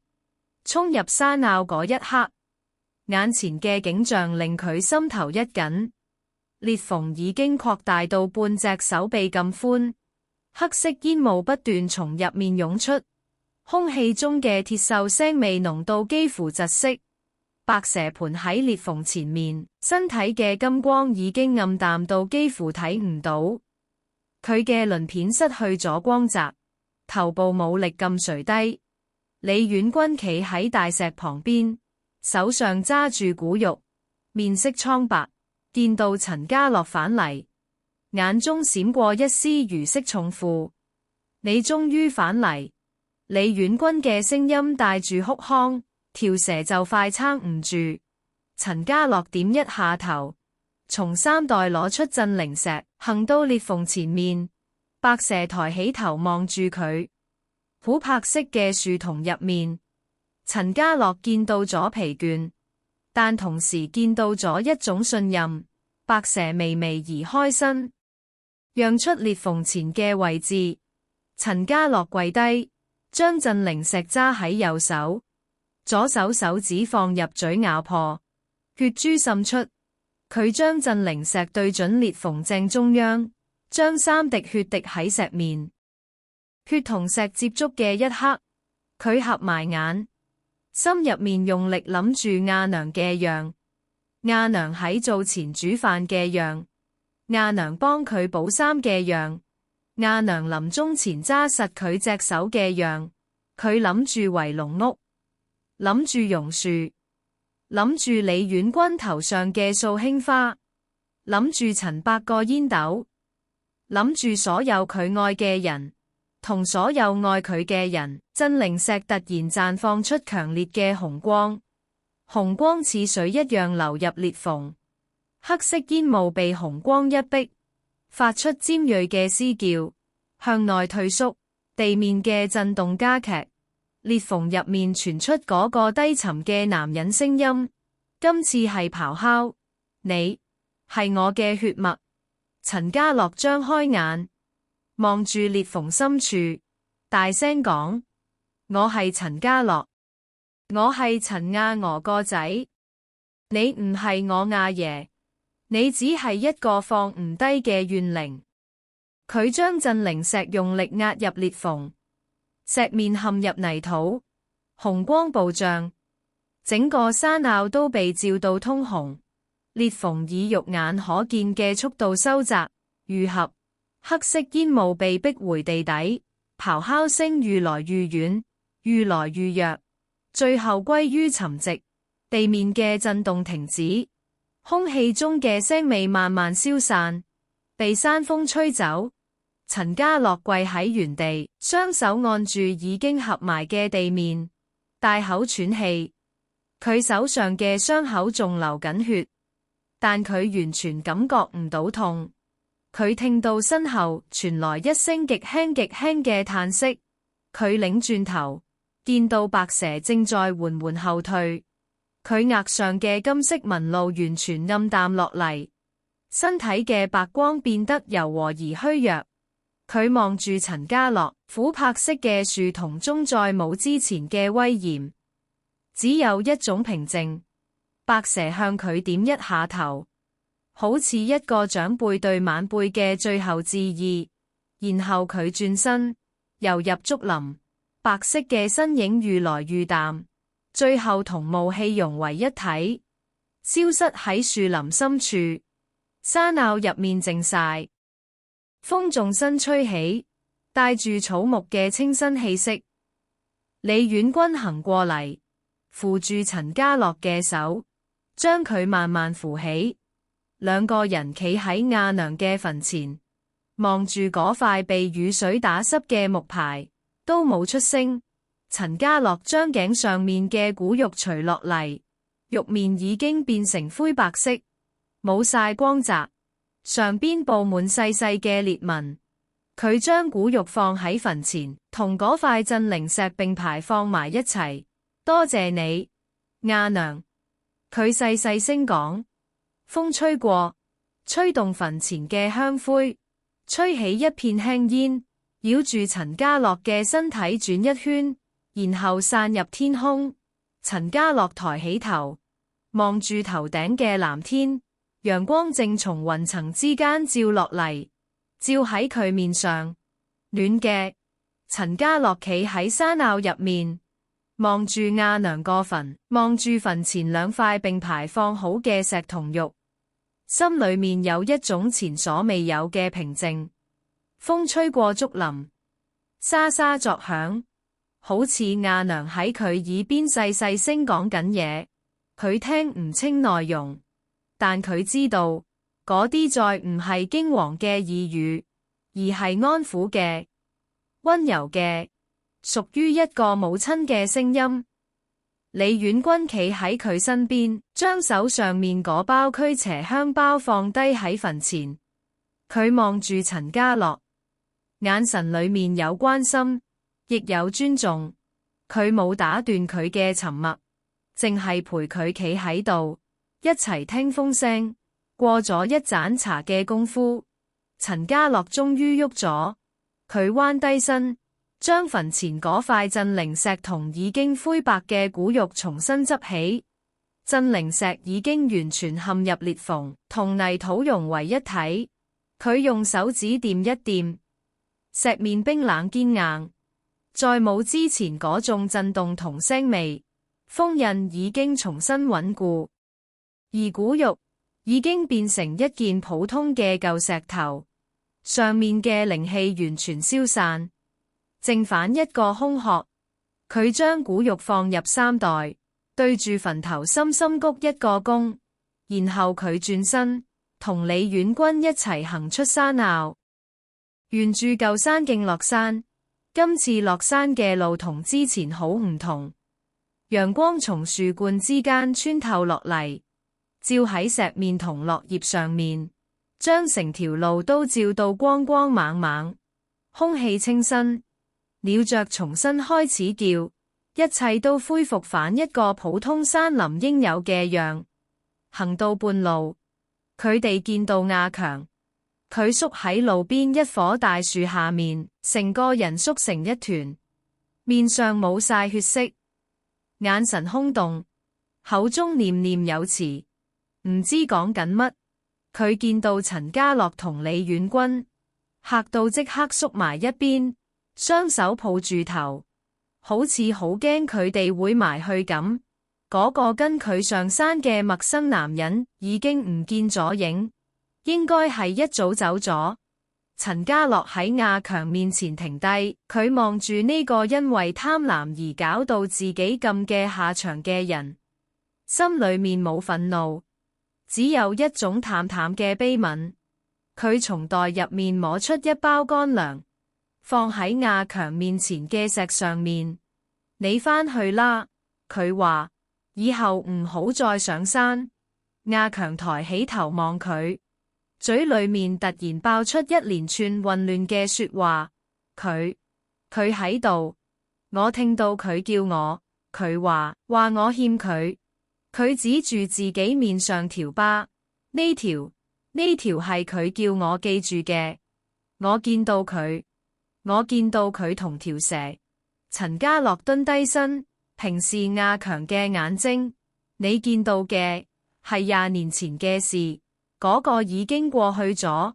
Speaker 1: 衝入山坳嗰一刻，眼前嘅景象令佢心頭一緊，裂縫已經擴大到半隻手臂咁寬，黑色煙霧不斷從入面湧出，空氣中嘅鐵鏽腥味濃到幾乎窒息。白蛇盤喺裂縫前面，身體嘅金光已經暗淡到幾乎睇唔到，佢嘅鱗片失去咗光澤，頭部冇力咁垂低。李遠軍企喺大石旁邊，手上揸住古玉，面色蒼白，見到陳家洛返嚟，眼中閃過一絲如釋重負。你終於返嚟。李遠軍嘅聲音帶住哭腔，條蛇就快撐唔住。陳家洛點一下頭，從衫袋攞出鎮靈石，行到裂縫前面。白蛇抬起頭望住佢。琥珀色嘅樹叢入面，陳家洛見到咗疲倦，但同時見到咗一種信任。白蛇微微移開身，讓出裂縫前嘅位置。陳家洛跪低，將鎮靈石揸喺右手，左手手指放入嘴咬破，血珠滲出。佢將鎮靈石對準裂縫正中央，將3滴血滴喺石面。血同石接觸嘅一刻，佢合埋眼，心入面用力諗住阿娘嘅樣，阿娘喺灶前煮飯嘅樣，阿娘幫佢補衫嘅樣，阿娘臨終前揸實佢隻手嘅樣。佢諗住圍龍屋，諗住榕樹，諗住李遠軍頭上嘅素馨花，諗住陳伯個煙斗，諗住所有佢愛嘅人，同所有愛佢嘅人。鎮靈石突然綻放出強烈嘅紅光，紅光似水一樣流入裂縫，黑色煙霧被紅光一逼，發出尖銳嘅嘶叫，向內退縮。地面嘅震動加劇，裂縫入面傳出嗰個低沉嘅男人聲音，今次係咆哮，你係我嘅血脈。陳家樂張開眼，望住裂縫深處，大聲講：我係陳家樂，我係陳阿娥個仔，你唔係我阿爺，你只係一個放唔低嘅怨靈。佢將鎮靈石用力壓入裂縫，石面陷入泥土，紅光暴漲，整個山坳都被照到通紅。裂縫以肉眼可見嘅速度收窄愈合，黑色煙霧被逼回地底，咆哮聲愈來愈遠，愈來愈弱，最後歸於沉寂。地面嘅震動停止，空氣中嘅腥味慢慢消散，被山風吹走。陳家樂跪喺原地，雙手按住已經合埋嘅地面，大口喘氣。佢手上嘅傷口仲流緊血，但佢完全感覺唔到痛。佢聽到身後傳來一聲極輕極輕嘅嘆息，佢擰轉頭，見到白蛇正在緩緩後退。佢額上嘅金色紋路完全暗淡落嚟，身體嘅白光變得柔和而虛弱。佢望住陳家樂，琥珀色嘅樹叢中再冇之前嘅威嚴，只有一種平靜。白蛇向佢點一下頭，好似一個長輩對晚輩嘅最後致意，然後佢轉身游入竹林，白色嘅身影愈來愈淡，最後同霧氣融為一體，消失喺樹林深處。山坳入面靜晒。風仲新吹起，帶住草木嘅清新氣息。李遠軍行過嚟，扶住陳家樂嘅手，將佢慢慢扶起。兩個人企喺阿娘嘅墳前，望住嗰塊被雨水打濕嘅木牌，都冇出聲。陳家樂將頸上面嘅骨肉除落嚟，肉面已經變成灰白色，冇晒光澤。上邊布滿細細嘅裂紋，佢將骨肉放喺墳前，同嗰塊鎮靈石並排放埋一齊。多謝你，阿娘。佢細細聲講。風吹過，吹動墳前嘅香灰，吹起一片輕煙，繞住陳家樂嘅身體轉一圈，然後散入天空。陳家樂抬起頭，望住頭頂嘅藍天。陽光正從雲層之間照落嚟，照喺佢面上，暖嘅。陳家樂企喺山坳入面，望住阿娘個墳，望住墳前兩塊並排放好嘅石同玉，心裏面有一種前所未有嘅平靜。風吹過竹林，沙沙作響，好似阿娘喺佢耳邊細細聲講緊嘢，佢聽唔清內容。但佢知道，嗰啲再唔係驚惶嘅耳語，而係安撫嘅、溫柔嘅，屬於一個母親嘅聲音。李遠軍企喺佢身邊，將手上面嗰包驅邪香包放低喺墳前。佢望住陳家樂，眼神裏面有關心，亦有尊重。佢冇打斷佢嘅沉默，淨係陪佢企喺度。一齊聽風聲，過咗一盞茶嘅功夫，陳家樂終於喐咗。佢彎低身，將墳前嗰塊鎮靈石同已經灰白嘅古玉重新執起。鎮靈石已經完全陷入裂縫，同泥土融為一體。佢用手指掂一掂，石面冰冷堅硬，再冇之前嗰種震動同腥味。封印已經重新穩固，而古玉已經變成一件普通嘅舊石頭，上面嘅靈氣完全消散，剩返一個空殼。佢將古玉放入衫袋，對住墳頭深深鞠一個躬，然後佢轉身同李遠君一齊行出山坳，沿住舊山徑落山。今次落山嘅路同之前好唔同，陽光從樹冠之間穿透落嚟，照喺石面同落葉上面，將成條路都照到光光猛猛。空氣清新，鳥雀重新開始叫，一切都恢復返一個普通山林應有嘅樣。行到半路，佢哋見到阿強，佢縮喺路邊一棵大樹下面，成個人縮成一團，面上冇晒血色，眼神空洞，口中念念有詞，唔知講緊乜。佢見到陳家樂同李遠君，嚇到即刻縮埋一邊，雙手抱住頭，好似好驚佢哋會埋去咁。嗰個跟佢上山嘅陌生男人已經唔見咗影，應該係一早走咗。陳家樂喺阿強面前停低，佢望住呢個因為貪婪而搞到自己咁嘅下場嘅人，心裏面冇憤怒，只有一種淡淡嘅悲憫。佢從袋入面摸出一包乾糧，放喺阿強面前嘅石上面。你返去啦，佢話，以後唔好再上山。阿強抬起頭望佢，嘴裏面突然爆出一連串混亂嘅說話。佢喺度，我聽到佢叫我，佢話我欠佢。佢指住自己面上條疤，呢條係佢叫我記住嘅。我見到佢同條蛇。陳家樂蹲低身，平視阿強嘅眼睛。你見到嘅係20年前嘅事，嗰個已經過去咗。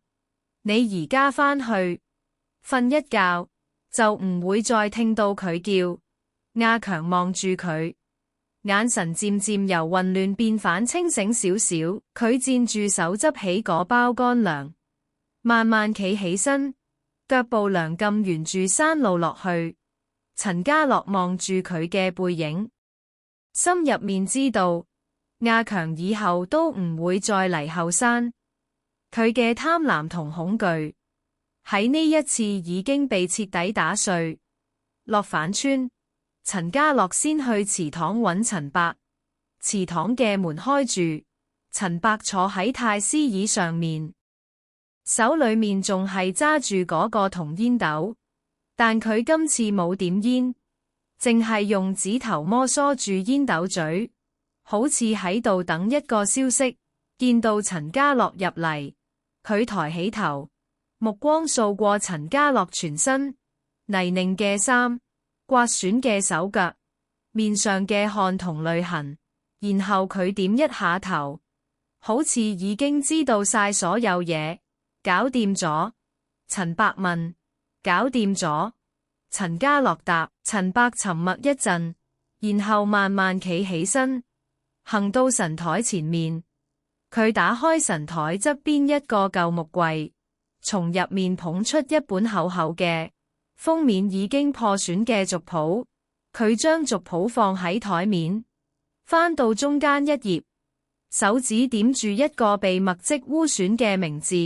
Speaker 1: 你而家返去瞓一覺，就唔會再聽到佢叫。阿強望住佢，眼神漸漸由混亂變返清醒少少。佢墊住手執起嗰包乾糧，慢慢企起身，腳步良咁沿住山路落去。陳家樂望住佢嘅背影，心入面知道阿強以後都唔會再嚟後山。佢嘅貪婪同恐懼喺呢一次已經被徹底打碎。落反村，陳家樂先去祠堂揾陳伯。祠堂嘅門開住，陳伯坐喺太師椅上面，手裏面仲係揸住嗰個銅煙斗。但佢今次冇點煙，淨係用指頭摩挲住煙斗嘴，好似喺度等一個消息。見到陳家樂入嚟，佢抬起頭，目光掃過陳家樂全身泥濘嘅衫、刮損嘅手腳、面上嘅汗同淚痕，然後佢點一下頭，好似已經知道晒所有嘢。搞掂咗？陳伯問。搞掂咗，陳家樂答。陳伯沉默一陣，然後慢慢企起身，行到神台前面。佢打開神台側邊一個舊木櫃，從入面捧出一本厚厚嘅、封面已經破損嘅族譜。佢將族譜放喺台面，翻到中間一頁，手指點住一個被墨跡污損嘅名字，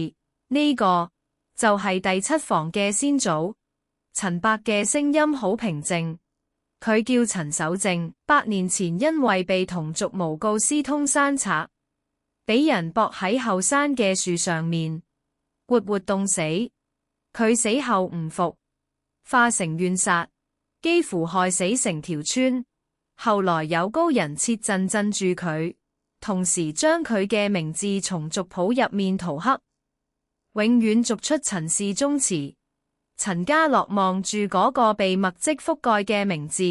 Speaker 1: 呢個就係第7房嘅先祖。陳伯嘅聲音好平靜，佢叫陳守正，8年前因為被同族誣告私通山賊，俾人駁喺後山嘅樹上面，活活凍死。佢死後唔服，化成怨煞，幾乎害死成條村。後來有高人設陣鎮住佢，同時將佢嘅名字從族譜入面塗黑，永遠逐出陳氏宗祠。陳家樂望住嗰個被墨跡覆蓋嘅名字，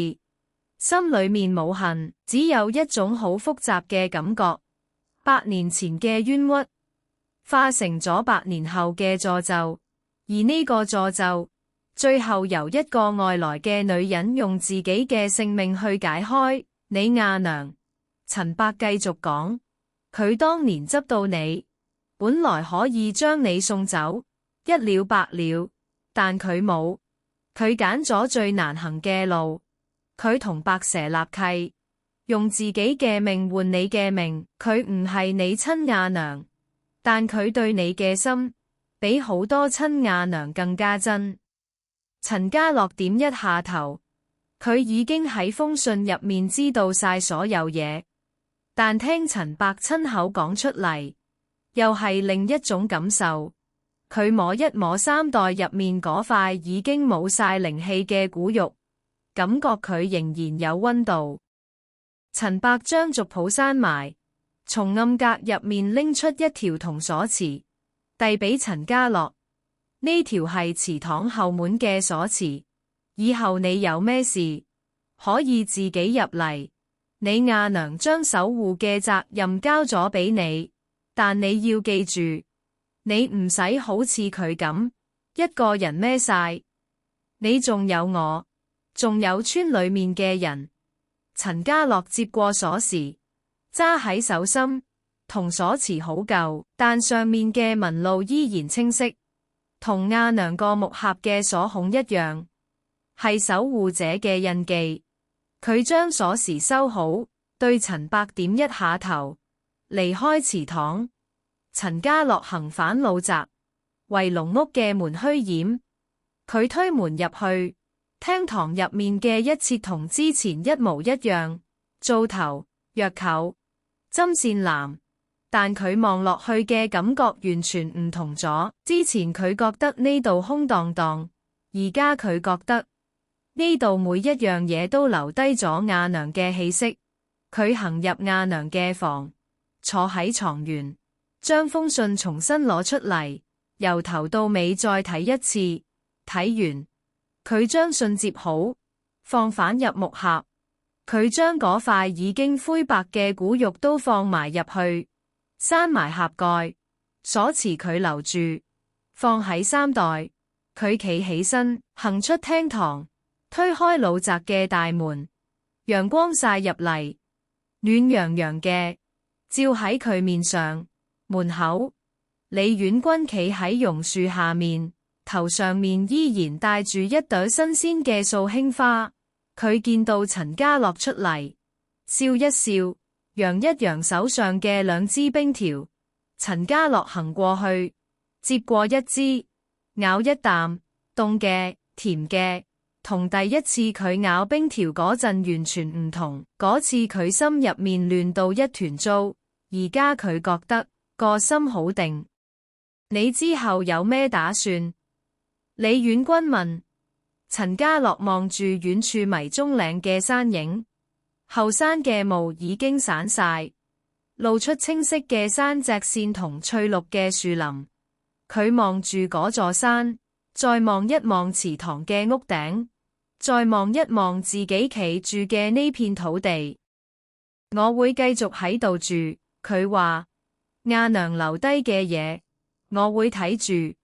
Speaker 1: 心裏面冇恨，只有一種好複雜嘅感覺。百年前嘅冤屈，化成咗百年後嘅詛咒，而呢個詛咒，最後由一個外來嘅女人用自己嘅性命去解開。你阿娘，陳伯繼續講，佢當年執到你，本來可以將你送走，一了百了，但佢冇，佢揀咗最難行嘅路，佢同白蛇立契，用自己嘅命換你嘅命。佢唔係你親阿娘，但佢對你嘅心，比好多親阿娘更加真。陳家樂點一下頭，佢已經喺封信入面知道晒所有嘢，但聽陳伯親口講出嚟，又係另一種感受。佢摸一摸衫袋入面嗰塊已經冇晒靈氣嘅古玉，感覺佢仍然有溫度。陳伯將族譜閂埋，從暗格入面拎出一條銅鎖匙，遞俾陳家樂。呢條係祠堂後門嘅鎖匙，以後你有咩事可以自己入嚟。你阿娘將守護嘅責任交咗俾你，但你要記住，你唔使好似佢咁一個人孭晒，你仲有我，仲有村裏面嘅人。陳家樂接過鎖匙，揸喺手心，銅鎖匙好舊，但上面嘅紋路依然清晰，同阿娘個木盒嘅鎖孔一樣，係守護者嘅印記。佢將鎖匙收好，對陳伯點一下頭，離開祠堂。陳家樂行返老宅，為農屋嘅門虛掩。佢推門入去，廳堂入面嘅一切同之前一模一樣，灶頭、藥臼、針線籃，但佢望落去嘅感覺完全唔同咗。之前佢覺得呢度空蕩蕩，而家佢覺得呢度每一樣嘢都留低咗阿娘嘅氣息。佢行入阿娘嘅房，坐喺床沿，將封信重新攞出嚟，由頭到尾再睇一次。睇完，佢將信摺好，放返入木盒。佢將嗰塊已經灰白嘅古玉都放埋入去，閂埋盒蓋。鎖匙佢留住，放喺衫袋。佢企起身，行出廳堂，推開老宅嘅大門。陽光曬入嚟，暖洋洋嘅，照喺佢面上。門口，李婉君企喺榕樹下面，頭上面依然戴住一朵新鮮嘅素馨花。佢見到陳家樂出嚟，笑一笑，揚一揚手上嘅兩支冰條。陳家樂行過去，接過一支，咬一啖，凍嘅，甜嘅，同第一次佢咬冰條嗰陣完全唔同。嗰次佢心入面亂到一團糟，而家佢覺得個心好定。你之後有咩打算？李婉君問。陳家樂望住遠處迷蹤嶺嘅山影，後山嘅霧已經散晒，露出清晰嘅山脊線同翠綠嘅樹林。佢望住嗰座山，再望一望祠堂嘅屋頂，再望一望自己企住嘅呢片土地。我會繼續喺度住，佢話，阿娘留低嘅嘢，我會睇住，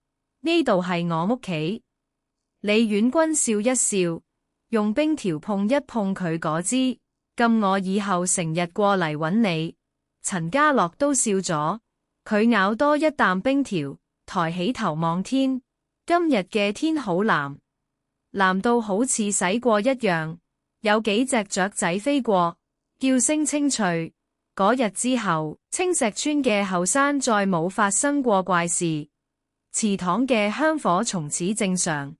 Speaker 1: 呢度係我屋企。李婉君笑一笑，用冰條碰一碰佢嗰支，禁我以後成日過嚟揾你。陳家樂都笑咗，佢咬多一啖冰條，抬起頭望天。今日嘅天好藍，藍到好似洗過一樣，有幾隻雀仔飛過，叫聲清脆。嗰日之後，青石村嘅後山再冇發生過怪事，祠堂嘅香火從此正常。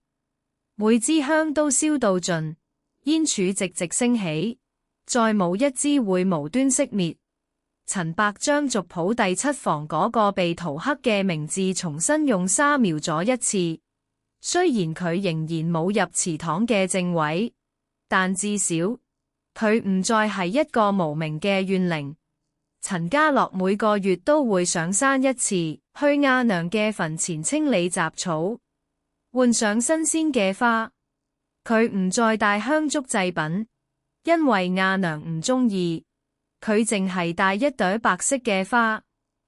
Speaker 1: 每支香都燒到盡，煙柱直直升起，再冇一支會無端熄滅。陳伯將族譜第7房嗰個被塗黑嘅名字重新用沙描咗一次，雖然佢仍然冇入祠堂嘅正位，但至少佢唔再係一個無名嘅怨靈。陳家樂每個月都會上山一次，去阿娘嘅墳前清理雜草。換上新鮮嘅花。佢唔再帶香燭祭品，因為亞娘唔鍾意。佢淨係帶一朵白色嘅花，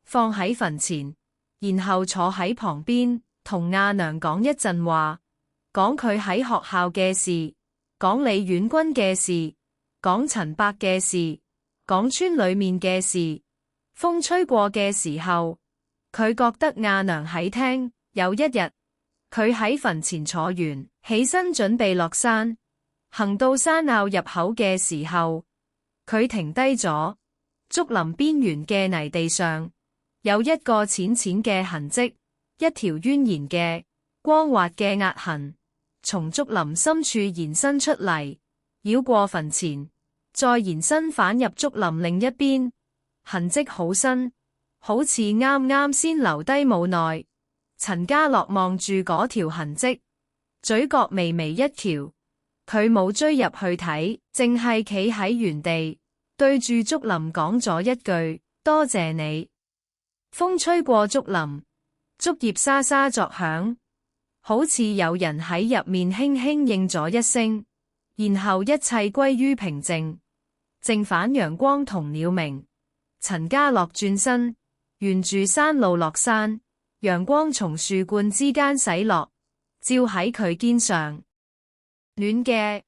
Speaker 1: 放喺墳前，然後坐喺旁邊，同亞娘講一陣話，講佢喺學校嘅事，講李婉君嘅事，講陳伯嘅事，講村裏面嘅事。風吹過嘅時候，佢覺得亞娘喺聽。有一日，佢喺墳前坐完，起身準備落山，行到山坳入口嘅時候，佢停低咗。竹林邊緣嘅泥地上有一個淺淺嘅痕跡，一條蜿蜒嘅光滑嘅壓痕，從竹林深處延伸出嚟，繞過墳前，再延伸返入竹林另一邊。痕跡好新，好似啱啱先留低冇耐。陳家樂望住嗰條痕跡，嘴角微微一挑，佢冇追入去睇，淨係企喺原地，對住竹林講咗一句多謝你。風吹過竹林，竹葉沙沙作響，好似有人喺入面輕輕應咗一聲，然後一切歸於平靜，正反陽光同鳥鳴。陳家樂轉身，沿住山路落山，陽光從樹冠之間洗落，照喺佢肩上，暖嘅。